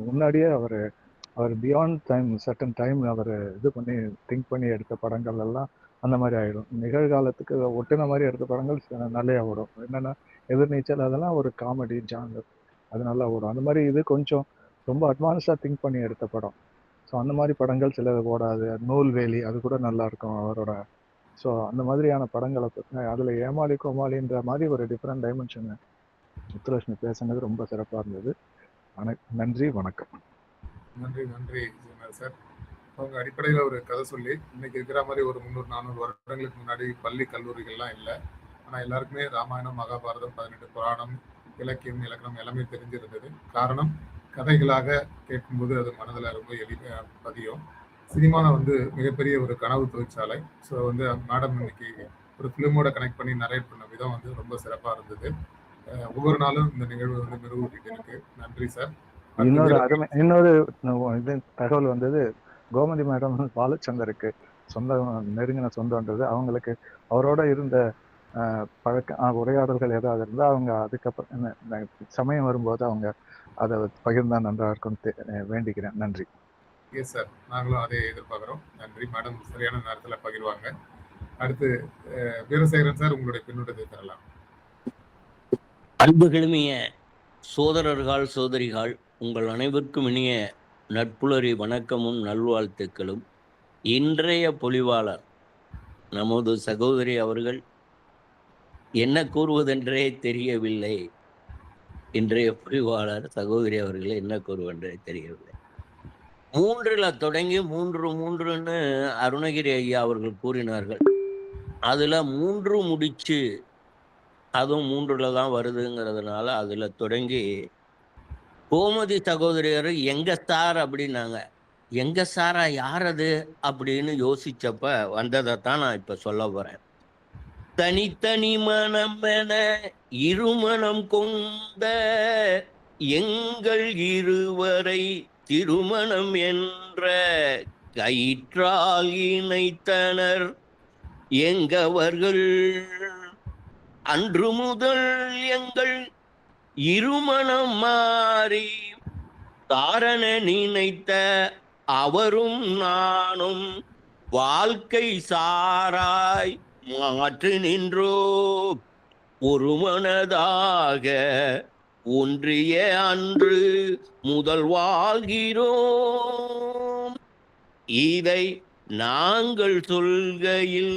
முன்னாடியே அவர் பியாண்ட் டைம், சர்டன் டைம் அவர் இது பண்ணி திங்க் பண்ணி எடுத்த படங்கள் எல்லாம் அந்த மாதிரி ஆயிடும். நிகழ்காலத்துக்கு ஒட்டின மாதிரி எடுத்த படங்கள் நிறைய ஓடும். என்னன்னா எதிர்நீச்சல் அதெல்லாம் ஒரு காமெடி ஜானர், அது நல்லா ஓடும். அந்த மாதிரி இது கொஞ்சம் ரொம்ப அட்வான்ஸாக திங்க் பண்ணி எடுத்த படம். ஸோ அந்த மாதிரி படங்கள் சில ஓடாது. நூல்வேலி அது கூட நல்லா இருக்கும் அவரோட. ஸோ அந்த மாதிரியான படங்களை அதில் ஏமாளி கோமாளின்ற மாதிரி ஒரு டிஃப்ரெண்ட் டைமென்ஷன் முத்துலட்சுமி பேசுனது ரொம்ப சிறப்பாக இருந்தது. நன்றி, வணக்கம். நன்றி நன்றி சார். அவங்க அடிப்படையில் ஒரு கதை சொல்லி இன்னைக்கு இருக்கிற மாதிரி ஒரு 300-400 வருடங்களுக்கு முன்னாடி பள்ளி கல்லூரிகள்லாம் இல்லை. ஆனால் எல்லாருக்குமே ராமாயணம், மகாபாரதம், 18 புராணம், இலக்கியம், இலக்கணம் எல்லாமே தெரிஞ்சிருந்தது. காரணம், கதைகளாக கேட்கும்போது அது மனதில் ரொம்ப பதியும். சினிமா வந்து மிகப்பெரிய ஒரு கனவு தொழிற்சாலை. ஸோ வந்து மேடம் இன்னைக்கு ஒரு ஃபிலிமோட கனெக்ட் பண்ணி நரேட் பண்ண விதம் வந்து ரொம்ப சிறப்பாக இருந்தது. ஒவ்வொரு நாளும் இந்த நிகழ்வு வந்து மெருகூட்டிட்டு இருக்கு. நன்றி சார். இன்னொரு இது தகவல் வந்தது, கோமதி மேடம் பாலச்சந்தருக்கு நெருங்கின சொந்தம்ன்றது. அவங்களுக்கு அவரோட இருந்த உரையாடல்கள் ஏதாவது இருந்தால் அவங்க அதுக்கப்புறம் சமயம் வரும்போது அவங்க அதை பகிர்ந்தா நன்றாக இருக்கும்னு வேண்டிக்கிறேன். நன்றி. எஸ் சார், நாங்களும் அதே எதிர்பார்க்குறோம். நன்றி. மேடம் சரியான நேரத்தில் பகிர்வாங்க. அடுத்து வீரசேகரன் சார், உங்களுடைய பின்னூட்டத்தை தரலாம். அன்புகளுமிய சோதரர்கள் சோதரிகள், உங்கள் அனைவருக்கும் இனிய நட்புலரி வணக்கமும் நல்வாழ்த்துக்களும். இன்றைய பொழிவாளர் நமது சகோதரி அவர்கள் என்ன கூறுவதென்றே தெரியவில்லை. இன்றைய பொழிவாளர் சகோதரி அவர்கள் என்ன கூறுவதென்றே தெரியவில்லை. 3ல் தொடங்கி 3 அருணகிரி ஐயா அவர்கள் கூறினார்கள். அதுல 3 முடிச்சு, அதுவும் 3ல் தான் வருதுங்கிறதுனால அதுல தொடங்கி கோமதி சகோதரியர் எங்க சார் அப்படின்னாங்க. எங்க சாரா, யார் அது அப்படின்னு யோசிச்சப்ப வந்ததைத்தான் நான் இப்ப சொல்ல போறேன். தனித்தனி மனம் என இருமணம் கொண்ட எங்கள் இருவரை திருமணம் என்ற கயிற்றால் இணைத்தனர் எங்கவர்கள். அன்று முதல் எங்கள் இருமணம் மாறி தாரண நினைத்த அவரும் நானும் வாழ்க்கை சாராய் மாற்றி நின்றோ. ஒரு மனதாக ஒன்றிய அன்று முதல் வாழ்கிறோம். இதை நாங்கள் சொல்கையில்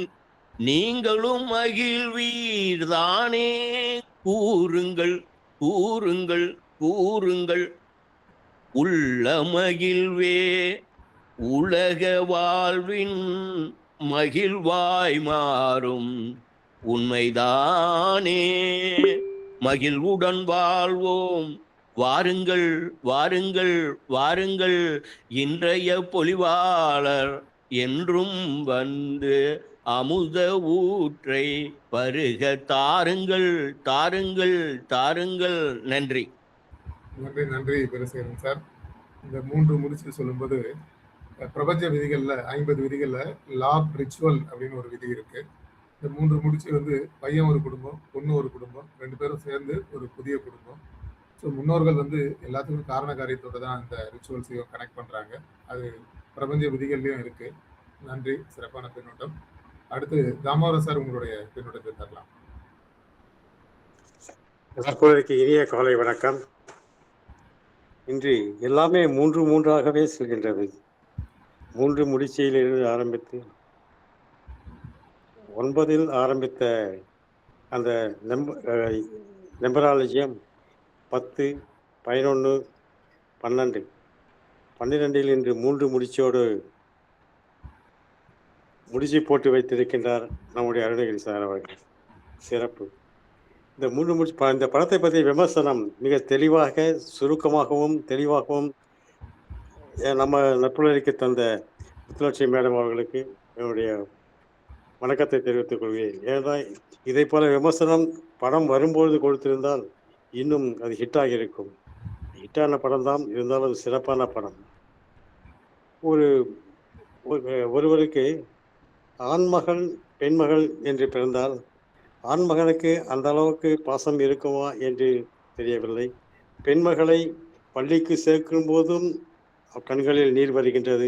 நீங்களும் மகிழ்வீர்தானே. கூறுங்கள் கூறுங்கள் கூறுங்கள். உள்ள மகிழ்வே உலக வாழ்வின் மகிழ்வாய் மாறும் உண்மைதானே. மகிழ்வுடன் வாழ்வோம். வாருங்கள் வாருங்கள் வாருங்கள். இன்றைய பொழிவாளர் என்றும் வந்து அமுத ஊற்றை பருக தாருங்கள் தாருங்கள் தாருங்கள். நன்றி. நன்றி நன்றி வீரசேகரன் சார். இந்த 3 முடிச்சு சொல்லும்போது பிரபஞ்ச விதிகள்ல 50 விதிகள்ல லாப் ரிச்சுவல் அப்படின்னு ஒரு விதி இருக்கு. இந்த 3 முடிச்சு வந்து பையன் ஒரு குடும்பம், பொண்ணு ஒரு குடும்பம், 2 பேரும் சேர்ந்து ஒரு புதிய குடும்பம். ஸோ முன்னோர்கள் வந்து எல்லாத்துக்கும் காரண காரியத்தோட தான் இந்த ரிச்சுவல்ஸையும் கனெக்ட் பண்றாங்க. அது பிரபஞ்ச விதிகள்லயும் இருக்கு. நன்றி, சிறப்பான பின்னூட்டம். அடுத்து தாமோதரன் சார், உங்களுடைய பின்னூட்டத்தை தரலாம். தற்போதைக்கு இனிய காலை வணக்கம். இன்று எல்லாமே 3 செல்கின்றது. 3 முடிச்சியிலிருந்து ஆரம்பித்து 9ல் ஆரம்பித்த அந்த நம்பராலஜியம் 10, 11, 12, 12ல் இன்று 3 முடிச்சோடு முடிச்சு போட்டு வைத்திருக்கின்றார் நம்முடைய அருணகிரி சார் அவர்கள். சிறப்பு. இந்த 3 முடிச்சு இந்த படத்தை பற்றி விமர்சனம் மிக தெளிவாக, சுருக்கமாகவும் தெளிவாகவும் நம்ம நட்புணர்வுக்கு தந்த முத்துலட்சுமி மேடம் அவர்களுக்கு என்னுடைய வணக்கத்தை தெரிவித்துக் கொள்கிறேன். ஏன்னா இதை போல விமர்சனம் படம் வரும்பொழுது கொடுத்திருந்தால் இன்னும் அது ஹிட்டாகி இருக்கும். ஹிட்டான படம் தான், இருந்தாலும் அது சிறப்பான படம். ஒரு ஒருவருக்கு ஆண்மகள் பெண்மகள் என்று பிறந்தால் ஆண்மகனுக்கு அந்த அளவுக்கு பாசம் இருக்குமா என்று தெரியவில்லை. பெண்மகளை பள்ளிக்கு சேர்க்கும் போதும் கண்களில் நீர் வருகின்றது.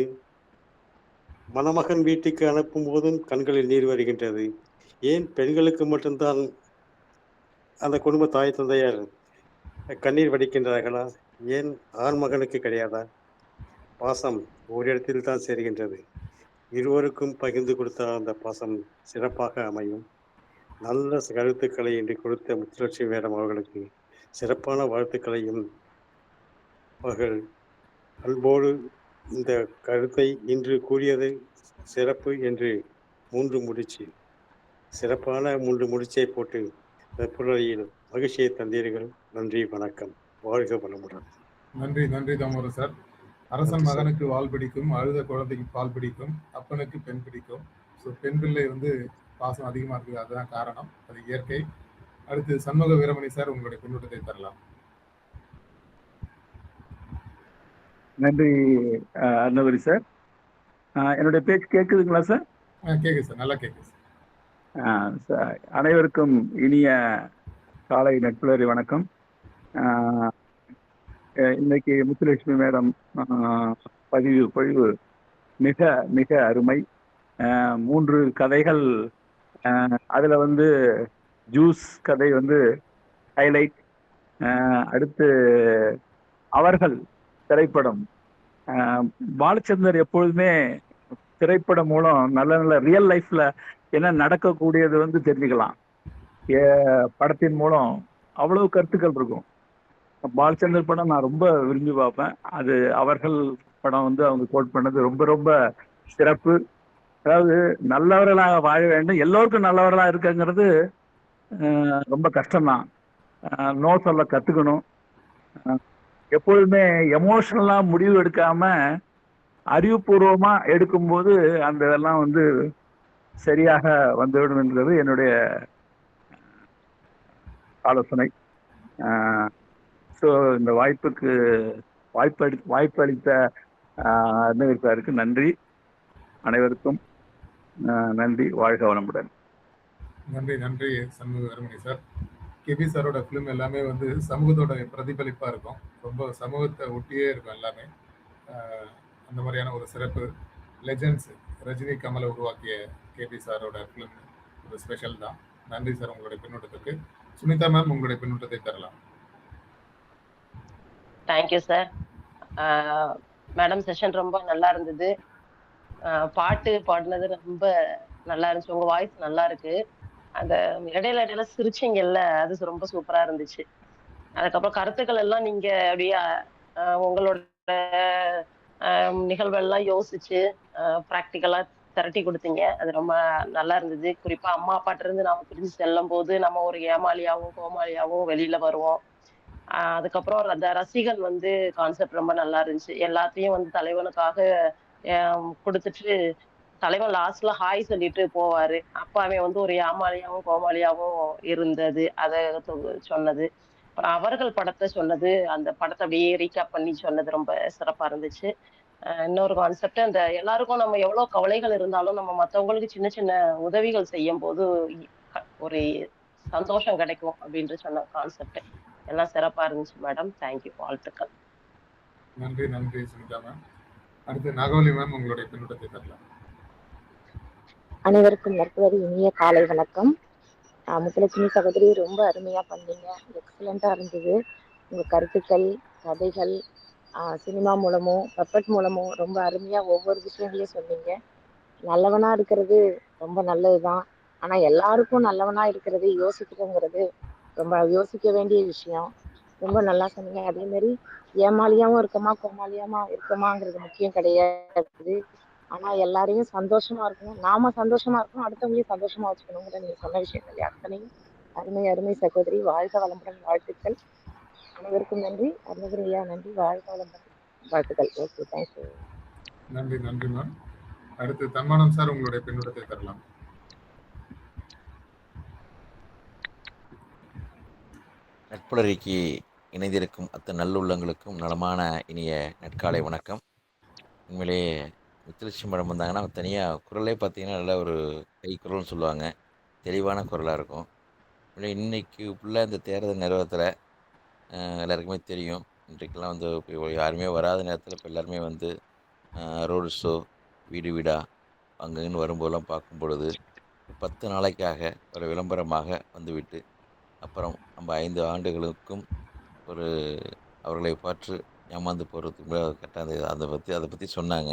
மணமகன் வீட்டுக்கு அனுப்பும் போதும் கண்களில் நீர் வருகின்றது. ஏன் பெண்களுக்கு மட்டும்தான் அந்த குடும்ப தாய் தந்தையர் கண்ணீர் வடிக்கின்றார்களா? ஏன் ஆண்மகனுக்கு கிடையாதா? பாசம் ஒரு இடத்தில் தான் சேர்கின்றது. இருவருக்கும் பகிர்ந்து கொடுத்தால் அந்த பாசம் சிறப்பாக அமையும். நல்ல கருத்துக்களை இன்று கொடுத்த முத்துலட்சுமி மேடம் அவர்களுக்கு சிறப்பான வாழ்த்துக்களையும், அவர்கள் அன்போடு இந்த கருத்தை இன்று கூறியது சிறப்பு என்று சிறப்பான 3 முடிச்சை போட்டு நட்புணர்வில் மகிழ்ச்சியை தந்தீர்கள். நன்றி, வணக்கம். வாழ்க வளமுடன். நன்றி நன்றி தாமோதர் சார். அரசன் நன்றி சார். மகனுக்கு வாள் பிடிக்கும், அழுத குழந்தைக்கு பால் பிடிக்கும், அப்பனுக்கு பெண் பிடிக்கும். ஸோ பெண் பிள்ளை வந்து பாசம் அதிகமாக இருக்குது, அதுதான் காரணம், அது இயற்கை. அடுத்து சண்முக வீரமணி சார், உங்களுடைய பின்னூட்டத்தை தரலாம். நன்றி அருணகிரி சார். என்னுடைய பேச்சு கேட்குதுங்களா சார்? கேட்குது சார், நல்லா கேட்குது சார். அனைவருக்கும் இனிய காலை நட்புணர்வு வணக்கம். இன்னைக்கு முத்துலட்சுமி மேடம் பொழிவு மிக மிக அருமை. 3 கதைகள், அதில் வந்து ஜூஸ் கதை வந்து ஹைலைட். அடுத்து அவர்கள் திரைப்படம். பாலச்சந்தர் எப்பொழுதுமே திரைப்படம் மூலம் நல்ல நல்ல ரியல் லைஃப்ல என்ன நடக்கக்கூடியது வந்து தெரிஞ்சுக்கலாம். படத்தின் மூலம் அவ்வளவு கருத்துக்கள் இருக்கும். பாலச்சந்தர் படம் நான் ரொம்ப விரும்பி பார்ப்பேன். அது அவர்கள் படம் வந்து அவங்க கோட் பண்ணது ரொம்ப ரொம்ப சிறப்பு. அதாவது நல்லவர்களாக வாழ வேண்டும், எல்லோருக்கும் நல்லவர்களாக இருக்குங்கிறது ரொம்ப கஷ்டம்தான். நோ சொல்ல கற்றுக்கணும். எப்பொழுதுமே எமோஷனலா முடிவு எடுக்காம அறிவுபூர்வமா எடுக்கும்போது அந்த இதெல்லாம் வந்து சரியாக வந்துவிடும் என்பது என்னுடைய ஆலோசனை. ஸோ இந்த வாய்ப்பளித்த அருணகிரி சாருக்கு நன்றி. அனைவருக்கும் நன்றி. வாழ்க வளமுடன். நன்றி நன்றி சண்முக வீரமணி சார். கேபி சாரோட ஃபிலிம் எல்லாமே வந்து சமூகத்தோட பிரதிபலிப்பாக இருக்கும், ரொம்ப சமூகத்தை ஒட்டியே இருக்கும் எல்லாமே. அந்த மாதிரியான ஒரு சிறப்பு லெஜெண்ட்ஸ் ரஜினி கமலை உருவாக்கிய கேபி சாரோட ஃபிலிம் ஒரு ஸ்பெஷல் தான். நன்றி சார் உங்களுடைய பின்னூட்டத்துக்கு. சுனிதா மேம், உங்களுடைய பின்னூட்டத்தை தரலாம். Thank you sir. மேடம் செஷன் ரொம்ப நல்லா இருந்தது. பாட்டு பாடினது ரொம்ப நல்லா இருந்துச்சு. உங்க வாய்ஸ் நல்லா இருக்கு. அந்த இடையில சிரிச்சிங்கல்ல, அது ரொம்ப சூப்பரா இருந்துச்சு. அதுக்கப்புறம் கருத்துக்கள் எல்லாம் நீங்க அப்படியே உங்களோட நிகழ்வெல்லாம் யோசிச்சு ப்ராக்டிக்கலா திரட்டி கொடுத்தீங்க. அது ரொம்ப நல்லா இருந்தது. குறிப்பா அம்மா அப்பாட்ட இருந்து நாம பிரிஞ்சு செல்லும் போது நம்ம ஒரு ஏமாளியாவும் கோமாளியாவும் வெளியில வருவோம். அதுக்கப்புறம் அந்த ரசிகன் வந்து கான்செப்ட் ரொம்ப நல்லா இருந்துச்சு. எல்லாத்தையும் வந்து தலைவனுக்காக கொடுத்துட்டு தலைவன் லாஸ்ட்ல ஹாய் சொல்லிட்டு போவாரு. அப்ப அவன் வந்து ஒரு ஏமாளியாவும் கோமாளியாவும் இருந்தது அதை சொன்னது. அப்புறம் அவர்கள் படத்தை சொன்னது, அந்த படத்தை அப்படியே ரீகேப் பண்ணி சொன்னது ரொம்ப சிறப்பா இருந்துச்சு. இன்னொரு கான்செப்ட், அந்த எல்லாருக்கும் நம்ம எவ்வளவு கவலைகள் இருந்தாலும் நம்ம மற்றவங்களுக்கு சின்ன சின்ன உதவிகள் செய்யும் போது ஒரு சந்தோஷம் கிடைக்கும் அப்படின்ட்டு சொன்ன கான்செப்ட் எல்லாம் சிறப்பா இருந்துச்சு மேடம். தேங்க்யூ, வாழ்த்துக்கள். நன்றி நன்றி சுனிதா மேம். அடுத்து நாகவலி மேம், உங்களுடைய பின்னூட்டத்தை தரலாம். அனைவருக்கும் நட்புணர்வு இனிய காலை வணக்கம். முத்துலட்சுமி சகோதரி ரொம்ப அருமையா பண்ணீங்க, எக்ஸலண்டா இருந்தது. உங்க கருத்துக்கள், கதைகள், சினிமா மூலமும் பப்பட் மூலமும் ரொம்ப அருமையா ஒவ்வொரு விஷயங்களையும் சொன்னீங்க. நல்லவனா இருக்கிறது ரொம்ப நல்லதுதான். ஆனா எல்லாருக்கும் நல்லவனா இருக்கிறது யோசிக்கிறதுங்கிறது ரொம்ப யோசிக்க வேண்டிய விஷயம். ரொம்ப நல்லா சொன்னீங்க. அதே மாதிரி ஏமாளியாவும் இருக்கமா கோமாளியாமா இருக்கமாங்கிறது முக்கியம் கிடையாது. ஆனா எல்லாரையும் சந்தோஷமா இருக்கணும், நாம சந்தோஷமா இருக்கணும், அடுத்தவங்களையும் சந்தோஷமா வச்சுக்கணுங்கிற நீங்க சொன்ன விஷயங்கள் அத்தனையும் அருமை அருமை சகோதரி. வாழ்க வளமுடன், வாழ்த்துக்கள். அனைவருக்கும் நன்றி. அருணகிரியா நன்றி. வாழ்க வளமுடன். வாழ்த்துக்கள். Okay, thank you. நன்றி நன்றி மேம். அடுத்து தன்மானம் சார், உங்களுடைய பின்னூட்டத்தை தரலாம். நட்புலரிக்கு இணைந்திருக்கும் அத்தனை நல்லுள்ளங்களுக்கும் நலமான இனிய நற்காலை வணக்கம். உண்மையிலேயே முத்துலட்சுமி மேடம் வந்தாங்கன்னா தனியாக குரலே பார்த்தீங்கன்னா நல்ல ஒரு கை குரல்னு சொல்லுவாங்க, தெளிவான குரலாக இருக்கும். இன்னைக்கு உள்ள இந்த தேர்தல் நிறுவனத்தில் எல்லாருக்குமே தெரியும், இன்றைக்கெல்லாம் வந்து இப்போ யாருமே வராத நேரத்தில் இப்போ எல்லாருமே வந்து ரோடு ஷோ, வீடு வீடாக அங்கன்னு வரும்போதெல்லாம் பார்க்கும் பொழுது 10 நாளைக்காக ஒரு விளம்பரமாக வந்துவிட்டு அப்புறம் நம்ம 5 ஆண்டுகளுக்கும் ஒரு அவர்களை பார்த்து ஏமாந்து போகிறதுக்கு கரெக்டாக அதை பற்றி சொன்னாங்க.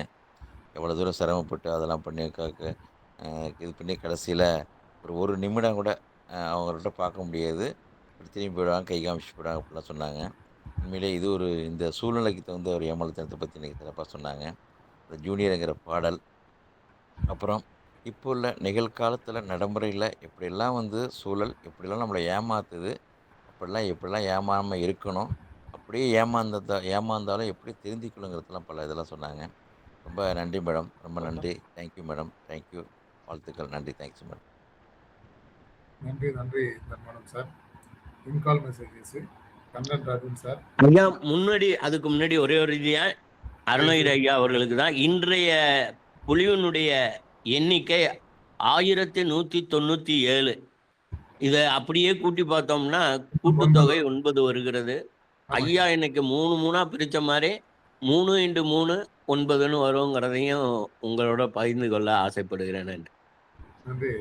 எவ்வளோ தூரம் சிரமப்பட்டு அதெல்லாம் பண்ணி இது பண்ணி கடைசியில் ஒரு நிமிடம் கூட அவங்கள்ட்ட பார்க்க முடியாது, திரும்பி போயிடுவாங்க, கை காமிச்சு போயிடுவாங்க அப்படிலாம் சொன்னாங்க. உண்மையிலே இது இந்த சூழ்நிலைக்கு தகுந்த ஒரு ஏமாளத்தனத்தை பற்றி இன்றைக்கி சிறப்பாக சொன்னாங்க. இந்த ஜூனியருங்கிற பாடல், அப்புறம் இப்போ உள்ள நிகழ்காலத்தில் நடைமுறையில் எப்படியெல்லாம் வந்து சூழல் எப்படிலாம் நம்மளை ஏமாத்துது, எப்படிலாம் ஏமாறாமல் இருக்கணும், அப்படியே ஏமாந்தாலும் எப்படி திருந்திக்கணுங்கிறதுலாம் பல இதெல்லாம் சொன்னாங்க. ரொம்ப நன்றி மேடம், ரொம்ப நன்றி. தேங்க்யூ மேடம், தேங்க்யூ, வாழ்த்துக்கள், நன்றி, தேங்க்ஸ் மேடம். நன்றி நன்றி தன்மானம் சார். இன்கால் மெசேஜஸ் கண்ணன் ராஜன் சார். ஐயா, அதுக்கு முன்னாடி ஒரே ஒரு ரீதியா அருணகிரி ஐயா அவர்களுக்கு தான் இன்றைய புலிவினுடைய எண்ணிக்கை 1197. இதை அப்படியே கூட்டி பார்த்தோம்னா கூட்டுத்தொகை 9 வருகிறது. ஐயா இன்னைக்கு 3 பிரிச்ச மாதிரி 3 × 3 9ன்னு வருங்கிறதையும் உங்களோட பகிர்ந்து கொள்ள ஆசைப்படுகிறேன். நன்றி.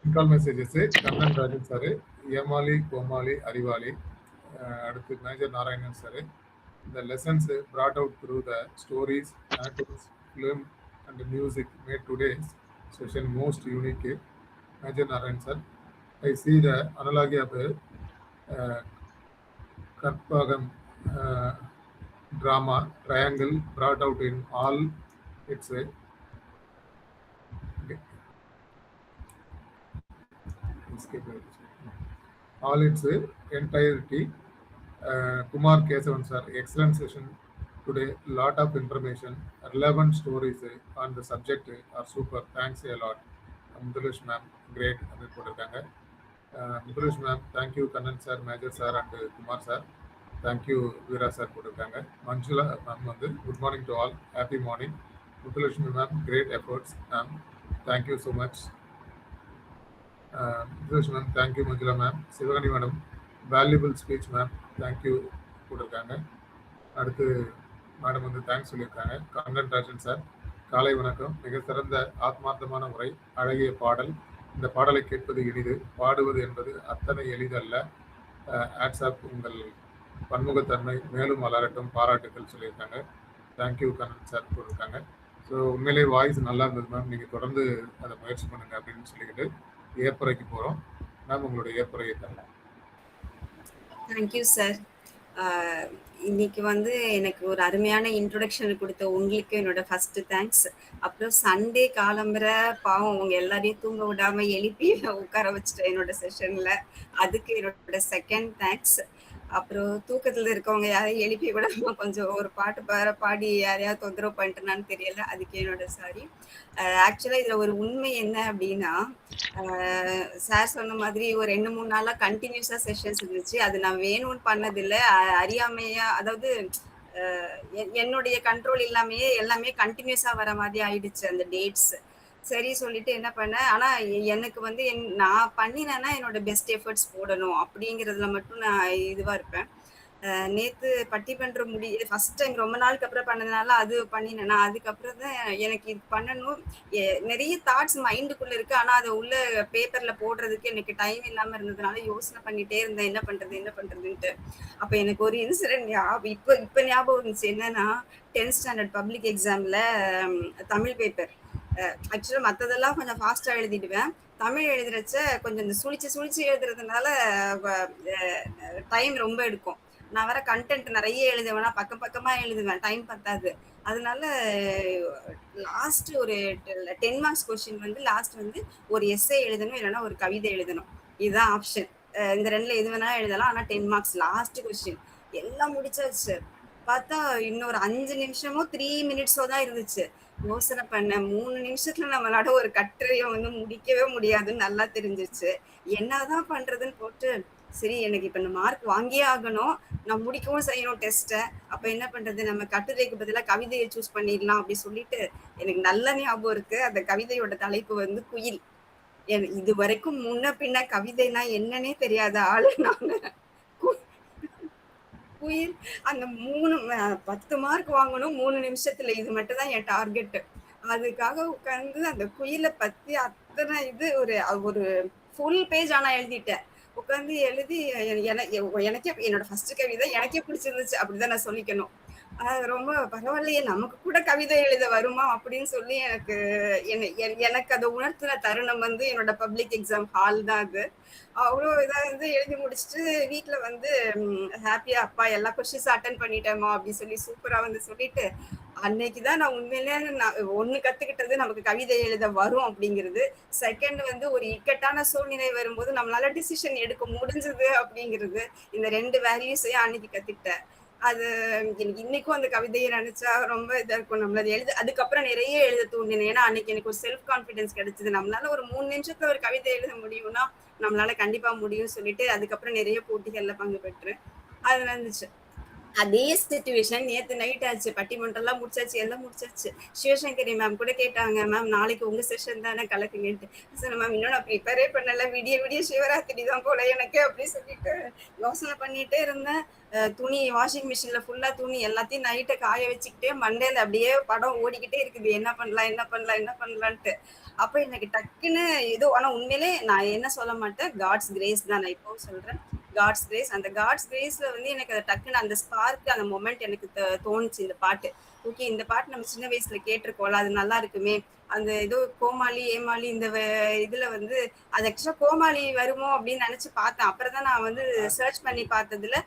In call messages Kannan Rajan sir, ஏமாளி கோமாளி அறிவாளி. அடுத்து major Narayanan sir. The lessons brought out through the stories, anecdotes, film and music made today's session most unique. Major Narayan sir, I see the analogy of Karpagam drama triangle brought out in all its entirety. Kumar Kesavan sir, excellent session today. Lot of information, relevant stories on the subject are super. Thanks a lot. Muthulesh ma'am, great. Muthulesh ma'am, thank you. Kannan sir, Major sir and Kumar sir, thank you. Veera sir, Manjula ma'am, good morning to all. Happy morning. Muthulesh ma'am, great efforts ma'am. Thank you so much. Muthulesh ma'am, thank you. Manjula ma'am. Sivagani madam, valuable speech ma'am, thank you கொடுத்துருக்காங்க. அடுத்து madam வந்து thanks சொல்லியிருக்காங்க. Kannan Rajan sir, காலை வணக்கம். மிக சிறந்த ஆத்மார்த்தமான உரை, அழகிய பாடல். இந்த பாடலை கேட்பது எளிது, பாடுவது என்பது அத்தனை எளிதல்ல. ஆட்ஸ்ஆப், உங்கள் பன்முகத்தன்மை மேலும் வளரட்டும், பாராட்டுகள் சொல்லியிருக்காங்க. தேங்க்யூ கண்ணன் சார் கொடுத்துருக்காங்க. ஸோ உண்மையிலே வாய்ஸ் நல்லா இருந்தது மேம், நீங்கள் தொடர்ந்து அதை முயற்சி பண்ணுங்க அப்படின்னு சொல்லிக்கிட்டு ஏற்புரைக்கு போகிறோம். மேம் உங்களுடைய ஏற்புரையை தரலாம். Thank you sir. இன்னைக்கு வந்து எனக்கு ஒரு அருமையான இன்ட்ரோடக்ஷன் கொடுத்த உங்களுக்கு என்னோட ஃபர்ஸ்ட் தேங்க்ஸ். அப்புறம் சண்டே காலம்புற பாவம் உங்க எல்லாரையும் தூங்க விடாம எழுப்பி உட்கார வச்சுட்டேன் என்னோட செஷன்ல, அதுக்கு என்னோட செகண்ட் தேங்க்ஸ். அப்புறம் தூக்கத்துல இருக்கவங்க யாரையும் எழுப்பி விடாம கொஞ்சம் ஒரு பாட்டு பாடி யாரையாவது தொந்தரவு பண்ணிட்டேனான்னு தெரியல, அதுக்கு என்னோட சாரி. ஆக்சுவலா இதுல ஒரு உண்மை என்ன அப்படின்னா, சார் சொன்ன மாதிரி ஒரு 2-3 நாளா கண்டினியூஸா செஷன்ஸ் இருந்துச்சு. அது நான் வேணும்னு பண்ணதில்லை, அறியாமையா, அதாவது என்னுடைய கண்ட்ரோல் இல்லாமையே எல்லாமே கண்டினியூஸா வர மாதிரி ஆயிடுச்சு அந்த டேட்ஸ். சரி சொல்லிட்டு என்ன பண்ணேன், ஆனா எனக்கு வந்து நான் பண்ணினேன்னா என்னோட பெஸ்ட் எஃபர்ட்ஸ் போடணும் அப்படிங்கிறதுல மட்டும் நான் இதுவா இருப்பேன். நேத்து பட்டிமன்றம் ஃபர்ஸ்ட் டைம் ரொம்ப நாளுக்கு அப்புறம் பண்ணதுனால அது பண்ணினேன்னா, அதுக்கப்புறம் தான் எனக்கு இது பண்ணணும். நிறைய தாட்ஸ் மைண்டுக்குள்ள இருக்கு, ஆனா அதை உள்ள பேப்பர்ல போடுறதுக்கு எனக்கு டைம் இல்லாம இருந்ததுனால யோசனை பண்ணிட்டே இருந்தேன், என்ன பண்றதுன்ட்டு. அப்ப எனக்கு ஒரு இன்சிடென்ட் இப்ப ஞாபகம் இருந்துச்சு. என்னன்னா 10th ஸ்டாண்டர்ட் பப்ளிக் எக்ஸாம்ல தமிழ் பேப்பர், ஆக்சுவலா மத்ததெல்லாம் கொஞ்சம் ஃபாஸ்டா எழுதிடுவேன், தமிழ் எழுதுறச்ச கொஞ்சம் இந்த சுழிச்சு எழுதுறதுனால டைம் ரொம்ப எடுக்கும். நான் வர கண்டென்ட் நிறைய எழுதுவேன்னா பக்கமா எழுதுவேன், டைம் பத்தாது. அதனால லாஸ்ட் ஒரு 10 மார்க்ஸ் கொஸ்டின் வந்து லாஸ்ட் வந்து ஒரு எஸ்ஸே எழுதணும், இல்லைன்னா ஒரு கவிதை எழுதணும். இதுதான் ஆப்ஷன். இந்த 2ல எது வேணாலும் எழுதலாம், ஆனா 10 மார்க்ஸ் லாஸ்ட் கொஸ்டின். எல்லாம் முடிச்சாச்சு. பார்த்தா இன்னொரு 5 நிமிஷமோ 3 மினிட்ஸோ தான் இருந்துச்சு. யோசனை பண்ணேன். 3 நிமிஷத்துல நம்மளால ஒரு கட்டுரைய வந்து முடிக்கவே முடியாதுன்னு நல்லா தெரிஞ்சுச்சு. என்னதான் பண்றதுன்னு போட்டு, சரி எனக்கு இப்ப இந்த மார்க் வாங்கியே ஆகணும். நான் முடிக்கவும் செய்யணும் டெஸ்ட்ட. அப்ப என்ன பண்றது? நம்ம கட்டுரைக்கு பதிலா கவிதைய சூஸ் பண்ணிடலாம் அப்படி சொல்லிட்டு, எனக்கு நல்ல ஞாபகம் இருக்கு. அந்த கவிதையோட தலைப்பு வந்து குயில். இதுவரைக்கும் முன்ன பின்ன கவிதைனா என்னன்னே தெரியாத ஆளு நானு. கு- குயில் அந்த 10 மார்க் வாங்கணும் 3 நிமிஷத்துல. இது மட்டும் தான் என் டார்கெட். அதுக்காக உட்கார்ந்து அந்த குயில பத்தி அத்தனை இது ஒரு ஒரு ஃபுல் பேஜ் ஆனா எழுதிட்டேன். உட்கார்ந்து எழுதி எனக்கே என்னோட ஃபர்ஸ்ட் கவிதை எனக்கே பிடிச்சிருந்துச்சு அப்படிதான் நான் சொல்லிக்கணும். ரொம்ப பரவாயில்லையே நமக்கு கூட கவிதை எழுத வருமா அப்படின்னு சொல்லி எனக்கு அதை உணர்த்தின தருணம் வந்து என்னோட பப்ளிக் எக்ஸாம் ஹால் தான் அது. அவ்வளோ இதா வந்து எழுதி முடிச்சுட்டு வீட்டுல வந்து ஹாப்பியா அப்பா எல்லா கொஸ்டின்ஸும் அட்டன் பண்ணிட்டேமா அப்படின்னு சொல்லி சூப்பரா வந்து சொல்லிட்டு, அன்னைக்குதான் நான் உண்மையிலே ஒண்ணு கத்துக்கிட்டது நமக்கு கவிதை எழுத வரும் அப்படிங்கிறது. செகண்ட் வந்து ஒரு இக்கட்டான சூழ்நிலை வரும்போது நம்மளால டிசிஷன் எடுக்க முடிஞ்சது அப்படிங்கிறது. இந்த 2 வேல்யூஸையும் அன்னைக்கு கத்துக்கிட்டேன். அது எனக்கு இன்னைக்கும் அந்த கவிதையை நினைச்சா ரொம்ப இதா இருக்கும். நம்மள அதுக்கப்புறம் நிறைய எழுத தூண்டினேன். ஏன்னா அன்னைக்கு எனக்கு ஒரு செல்ஃப் கான்பிடன்ஸ் கிடைச்சது. நம்மளால ஒரு 3 நிமிஷத்துல ஒரு கவிதை எழுத முடியும்னா நம்மளால கண்டிப்பா முடியும்னு சொல்லிட்டு அதுக்கப்புறம் நிறைய போட்டிகள்ல பங்கு பெற்றேன். அது நடந்துச்சு. அதே சிச்சுவேஷன் நேத்து நைட் ஆச்சு. பட்டிமன்றம்லாம் முடிச்சாச்சு, எல்லாம் முடிச்சாச்சு. சிவசங்கரி மேம் கூட கேட்டாங்க, மேம் நாளைக்கு உங்க செஷன் தானே கலக்குங்கன்ட்டு. சொன்னேன், மேம் இன்னும் நான் ப்ரிப்பேரே பண்ணல, விடிய விடிய சிவராத்திரி தான் போல எனக்கு அப்படி சொல்லிட்டு யோசனை பண்ணிட்டே இருந்தேன். துணி வாஷிங் மிஷின்ல ஃபுல்லா துணி எல்லாத்தையும் நைட்டை காய வச்சுக்கிட்டே மண்டேல அப்படியே படம் ஓடிக்கிட்டே இருக்குது. என்ன பண்ணலாம் என்ன பண்ணலாம் என்ன பண்ணலான்ட்டு. அப்ப எனக்கு டக்குன்னு ஏதோ, ஆனா உண்மையிலே நான் என்ன சொல்ல மாட்டேன், காட்ஸ் கிரேஸ் தான் நான் இப்போ சொல்றேன். God's grace. அந்த காட்ஸ் கிரேஸ்ல வந்து எனக்கு அது டக்குன்னு அந்த ஸ்பார்க், அந்த மொமெண்ட் எனக்கு தோணுச்சு இந்த பாட்டு. ஓகே, இந்த பாட்டு நம்ம சின்ன வயசுல கேட்டிருக்கோம்ல, அது நல்லா இருக்குமே. அந்த ஏதோ கோமாளி ஏமாளி இந்த இதுல வந்து அது ஆக்சுவலா கோமாளி வருமோ அப்படின்னு நினைச்சு பார்த்தேன். அப்புறம் தான் நான் வந்து சர்ச் பண்ணி பார்த்ததுல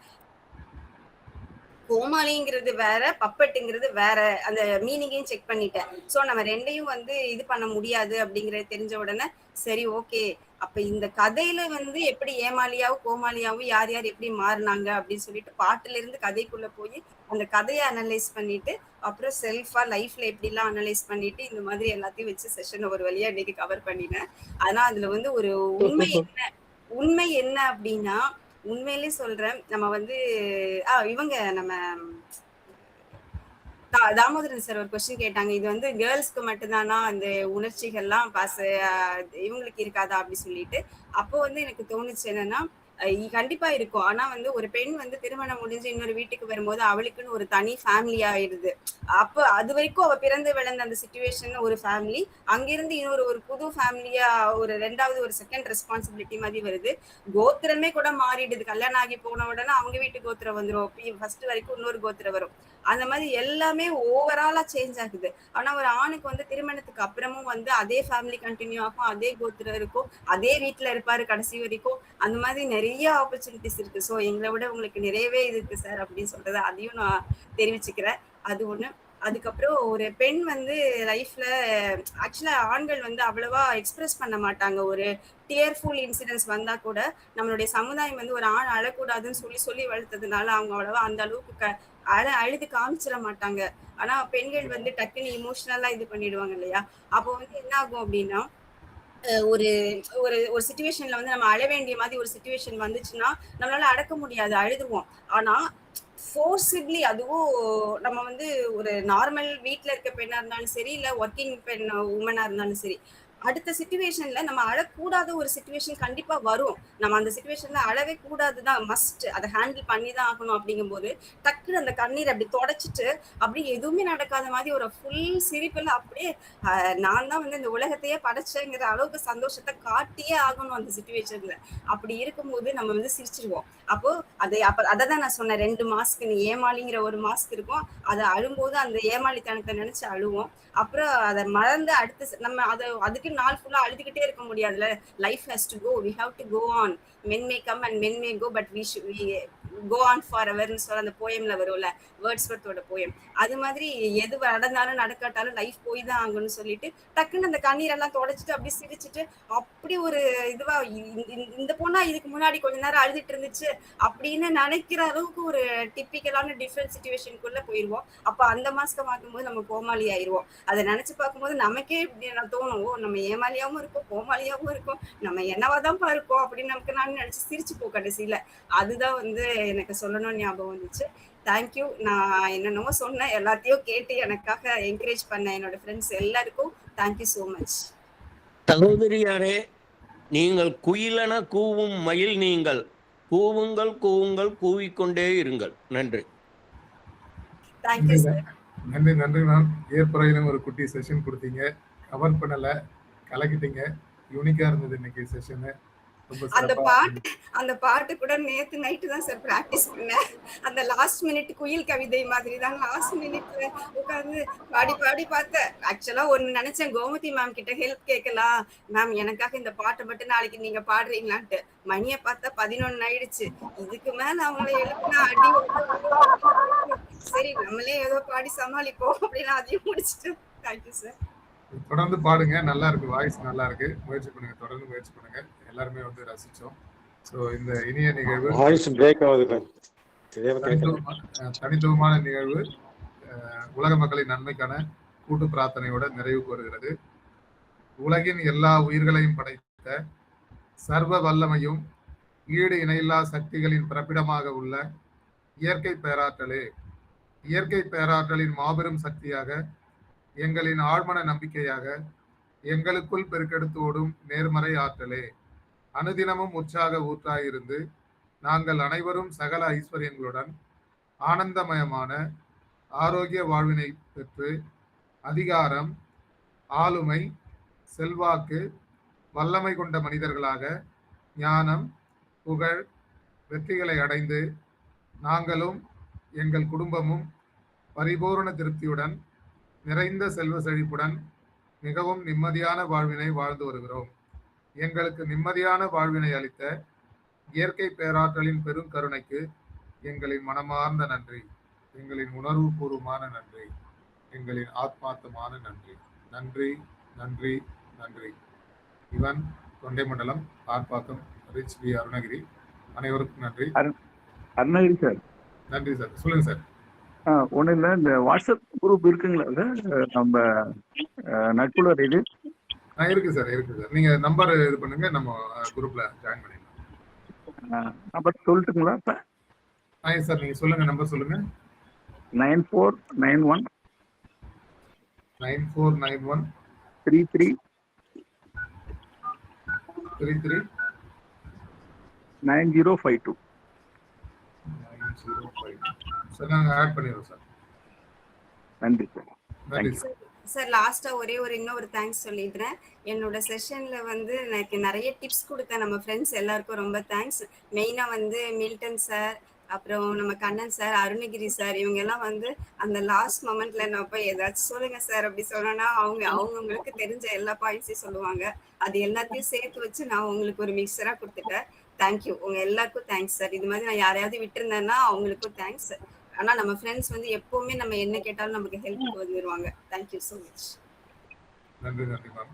கோமாளிங்கிறது வேற, பப்பட்டுங்கிறது வேற. அந்த மீனிங்கையும் செக் பண்ணிட்டேன். சோ நம்ம 2யும் வந்து இது பண்ண முடியாது அப்படிங்கறது தெரிஞ்ச உடனே சரி ஓகே, அப்ப இந்த கதையில வந்து எப்படி ஏமாளியாவும் கோமாளியாவும் யார் யார் எப்படி மாறினாங்க அப்படின்னு சொல்லிட்டு பாட்டுல இருந்து கதைக்குள்ள போய் அந்த கதையை அனலைஸ் பண்ணிட்டு அப்புறம் செல்ஃபா லைஃப்ல எப்படி எல்லாம் அனலைஸ் பண்ணிட்டு இந்த மாதிரி எல்லாத்தையும் வச்சு செஷனை ஒரு வழியா இன்னைக்கு கவர் பண்ணினேன். ஆனா அதுல வந்து ஒரு உண்மை என்ன அப்படின்னா, உண்மையிலே சொல்றேன், நம்ம வந்து இவங்க நம்ம தாமோதரன் சார் ஒரு கொஸ்டின் கேட்டாங்க, இது வந்து கேர்ள்ஸ்க்கு மட்டும்தானா அந்த உணர்ச்சிகள்லாம் இவங்களுக்கு இருக்காதா அப்படி சொல்லிட்டு. அப்போ வந்து எனக்கு தோணுச்சு என்னன்னா, கண்டிப்பா இருக்கும். ஆனா வந்து ஒரு பெண் வந்து திருமணம் முடிஞ்சு இன்னொரு வீட்டுக்கு வரும்போது அவளுக்குன்னு ஒரு தனி ஃபேமிலி ஆயிடுது. அப்ப அது வரைக்கும் அவ பிறந்து விளந்த அந்த சிச்சுவேஷன் ஒரு ஃபேமிலி, அங்கிருந்து இன்னொரு ஒரு புது ஃபேமிலியா ஒரு 2வது ஒரு செகண்ட் ரெஸ்பான்சிபிலிட்டி மாதிரி வருது. கோத்திரமே கூட மாறிடுது. கல்யாணம் ஆகி போன உடனே அவங்க வீட்டு கோத்திரம் வந்துரும், ஃபர்ஸ்ட் வரைக்கும் இன்னொரு கோத்திரம் வரும். அந்த மாதிரி எல்லாமே ஓவராலா சேஞ்ச் ஆகுது. ஆனா ஒரு ஆணுக்கு வந்து திருமணத்துக்கு அப்புறமும் வந்து அதே ஃபேமிலி கண்டினியூ ஆகும், அதே கோத்திரம் இருக்கும், அதே வீட்டுல இருப்பாரு கடைசி வரைக்கும். அந்த மாதிரி நிறைய ஆப்பர்ச்சுனிட்டிஸ் இருக்கு. சோ எங்களை விட உங்களுக்கு நிறையவே இருக்கு சார் அப்படின்னு சொல்றது அதையும் நான் தெரிவிச்சுக்கிறேன். அது ஒண்ணு. அதுக்கப்புறம் ஒரு பெண் வந்து லைஃப்ல ஆக்சுவலா ஆண்கள் வந்து அவ்வளவா எக்ஸ்பிரஸ் பண்ண மாட்டாங்க. ஒரு டியர்ஃபுல் இன்சிடென்ட்ஸ் வந்தா கூட நம்மளுடைய சமுதாயம் வந்து ஒரு ஆண் அழக்கூடாதுன்னு சொல்லி சொல்லி வளர்த்ததுனால அவங்க அவ்வளவா அந்த அளவுக்கு அழுது காமிச்சிட மாட்டாங்க. ஆனா பெண்கள் வந்து டக்குன்னு இமோஷனலா இது பண்ணிடுவாங்க இல்லையா? அப்போ வந்து என்ன ஆகும் அப்படின்னா, ஒரு ஒரு ஒரு சிச்சுவேஷன்ல வந்து நம்ம அழ வேண்டிய மாதிரி ஒரு சிச்சுவேஷன் வந்துச்சுன்னா நம்மளால அடக்க முடியாது, அழுதுருவோம். ஆனா ஃபோர்சிப்லி, அதுவும் நம்ம வந்து ஒரு நார்மல் வீட்ல இருக்க பெண்ணா இருந்தாலும் சரி, இல்ல ஒர்க்கிங் உமனா இருந்தாலும் சரி, அடுத்த சிச்சுவேஷன்ல நம்ம அழக்கூடாத ஒரு சிச்சுவேஷன் கண்டிப்பா வரும். நம்ம அந்த சிச்சுவேஷன்ல அழவே கூடாதுதான், மஸ்ட். அதை ஹேண்டில் பண்ணி தான் ஆகணும். அப்படிங்கும்போது டக்குன்னு அந்த கண்ணீர் அப்படி தொடச்சிட்டு அப்படியே எதுவுமே நடக்காத மாதிரி ஒரு ஃபுல் சிரிப்புல அப்படியே நான் தான் வந்து இந்த உலகத்தையே படைச்சேங்கிற அளவுக்கு சந்தோஷத்தை காட்டியே ஆகணும் அந்த சிச்சுவேஷன்ல. அப்படி இருக்கும்போது நம்ம வந்து சிரிச்சிருவோம். அப்போ அதை தான் நான் சொன்னேன், 2 மாஸ்க். நீ ஏமாளிங்கிற ஒரு மாஸ்க் இருக்கும், அதை அழும்போது அந்த ஏமாளித்தனத்தை நினைச்சு அழுவோம். அப்புறம் அதை மறந்து அடுத்து நம்ம அதை அதுக்கு வரைக்கும் நாள் ஃபுல்லா அழுதுகிட்டே இருக்க முடியாதுல்ல. Life has to go, we have to go on. Men may come and men may go, but we go on for எவர்னு சொல்ல அந்த போயம்ல வரும்ல, வேர்ட்ஸ்வர்த்தோட போயம். அது மாதிரி எது நடந்தாலும் நடக்காட்டாலும் லைஃப் போய் தான் ஆகணும்னு சொல்லிட்டு டக்குன்னு அந்த கண்ணீரெல்லாம் தொடச்சிட்டு அப்படியே சிரிச்சுட்டு அப்படி ஒரு இதுவா இந்த பொண்ணா இதுக்கு முன்னாடி கொஞ்ச நேரம் அழுதுட்டு இருந்துச்சு அப்படின்னு நினைக்கிற அளவுக்கு ஒரு டிப்பிக்கலான டிஃப்ரெண்ட் சுச்சுவேஷனுக்குள்ள போயிருவோம். அப்ப அந்த மாஸ்க மாத்தும்போது நம்ம கோமாளி ஆயிருவோம். அதை நினைச்சு பார்க்கும்போது நமக்கே இப்படி தோணும், ஓ நம்ம ஏமாளியாவும் இருக்கோம், கோமாளியாவும் இருக்கோம், நம்ம என்னவாதான் இருக்கோம் அப்படின்னு நமக்கு நான் நினைச்சு சிரிச்சு போ கடைசியில. அதுதான் வந்து எனக்கு சொல்லணும்னு ஞாபகம் வந்துச்சு. தேங்க்யூ. நான் என்னென்னமோ சொன்னேன், எல்லாத்தையும் கேட்டு எனக்காக என்கரேஜ் பண்ண என்னோட ஃப்ரெண்ட்ஸ் எல்லாருக்கும் தேங்க்யூ ஸோ மச். சகோதரியாரே, நீங்கள் குயிலென கூவும் மயில் நீங்கள். கூவுங்கள் கூவுங்கள் கூவிக்கொண்டே இருங்கள். நன்றி. Thank you sir. நன்றி நன்றி மேம். ஏற்புறையிலும் ஒரு குட்டி செஷன் கொடுத்தீங்க, கவர் பண்ணல, கலக்கிட்டீங்க. யூனிக்கா இருந்தது இன்னைக்கு செஷனு. அந்த பாட்டு கூட நேத்து நைட்டு தான் சார் பிராக்டிஸ் பண்ணேன். அந்த லாஸ்ட் மினிட் குயில் கவிதை மாதிரி தான் லாஸ்ட் மினிட்ல உட்காந்து பாடி பாடி பார்த்தேன். ஆக்சுவலா ஒன்னு நினைச்சேன், கோமதி மேம் கிட்ட ஹெல்ப் கேட்கலாம், மேம் எனக்காக இந்த பாட்டை மட்டும் நாளைக்கு நீங்க பாடுறீங்களான்ட்டு. மணியை பார்த்தா 11 ஆயிடுச்சு. இதுக்கு மேல அவங்கள எழுப்புனா அடி. சரி நம்மளே ஏதோ பாடி சமாளிப்போம் அப்படின்னு அதையும் முடிச்சுட்டு. Thank you sir. தொடர்ந்து பாடுங்க, நல்லா இருக்கு, வாய்ஸ் நல்லா இருக்கு, முயற்சி பண்ணுங்க, தொடர்ந்து முயற்சி பண்ணுங்க. எல்லாருமே வந்து ரசிச்சோம். ஸோ இந்த இனிய நிகழ்வு தனித்துவமான நிகழ்வு உலக மக்களின் நன்மைக்கான கூட்டு பிரார்த்தனையோட நிறைவுக்கு வருகிறது. உலகின் எல்லா உயிர்களையும் படைத்த சர்வ வல்லமையும் ஈடு இணையில்லா சக்திகளின் பிறப்பிடமாக உள்ள இயற்கை பேராற்றலே, இயற்கை பேராற்றலின் மாபெரும் சக்தியாக, எங்களின் ஆழ்மன நம்பிக்கையாக, எங்களுக்குள் பெருக்கெடுத்து ஓடும் நேர்மறை ஆற்றலே, அனுதினமும் உற்சாக ஊற்றாயிருந்து நாங்கள் அனைவரும் சகல ஐஸ்வர்யங்களுடன் ஆனந்தமயமான ஆரோக்கிய வாழ்வினை பெற்று அதிகாரம், ஆளுமை, செல்வாக்கு, வல்லமை கொண்ட மனிதர்களாக ஞானம், புகழ், வெற்றிகளை அடைந்து நாங்களும் எங்கள் குடும்பமும் பரிபூரண திருப்தியுடன் நிறைந்த செல்வ செழிப்புடன் மிகவும் நிம்மதியான வாழ்வினை வாழ்ந்து வருகிறோம். எங்களுக்கு நிம்மதியான வாழ்வினை அளித்த இயற்கை பேராற்றலின் பெரும் கருணைக்கு எங்களின் மனமார்ந்த நன்றி, எங்களின் உணர்வு பூர்வமான நன்றி, எங்களின் ஆத்மார்த்தமான நன்றி. நன்றி நன்றி நன்றி. இவன் தொண்டைமண்டலம், ஆர்ப்பாக்கம், ரிச் பி அருணகிரி. அனைவருக்கும் நன்றி. அருணகிரி சார். நன்றி சார். சொல்லுங்க சார். ஒன்றும் இல்லை, இந்த வாட்ஸ்அப் குரூப் இருக்குங்களா சார் நம்ம நட்புலர் இது? இருக்கு சார், இருக்கு சார். நீங்க நம்பர் இது பண்ணுங்க, நம்ம குரூப்ல ஜாயின் பண்ணிடலாம். நம்பர் சொல்லட்டுங்களா இப்போ? சார் நீங்க சொல்லுங்க, நம்பர் சொல்லுங்க. 9491 9491 33 33 9052. சார் நாங்க ஆட் பண்ணிடுறோம் சார். நன்றி சார். நன்றி சார். சார் லாஸ்டா இன்னொரு தேங்க்ஸ் சொல்லிடுறேன். என்னோட செஷன்ல வந்து எனக்கு நிறைய டிப்ஸ் கொடுத்த நம்ம ஃப்ரெண்ட்ஸ் எல்லாருக்கும் ரொம்ப தேங்க்ஸ். மெயினா வந்து மில்டன் சார், அப்புறம் நம்ம கண்ணன் சார், அருணகிரி சார், இவங்க எல்லாம் வந்து அந்த லாஸ்ட் மொமெண்ட்ல நான் போய் ஏதாச்சும் சொல்லுங்க சார் அப்படி சொன்னா அவங்களுக்கு தெரிஞ்ச எல்லா பாயிண்ட்ஸையும் சொல்லுவாங்க. அது எல்லாத்தையும் சேர்த்து வச்சு நான் உங்களுக்கு ஒரு மிக்சரா கொடுத்துட்டேன். தேங்க்யூ. உங்க எல்லாருக்கும் தேங்க்ஸ் சார். இது மாதிரி நான் யாரையாவது விட்டுருந்தேன்னா அவங்களுக்கும் தேங்க்ஸ். ஆனா நம்ம ஃப்ரெண்ட்ஸ் வந்து எப்பவுமே நம்ம என்ன கேட்டாலும் நமக்கு ஹெல்ப் வந்துருவாங்க. Thank you so much. நன்றி நன்றி மேம்.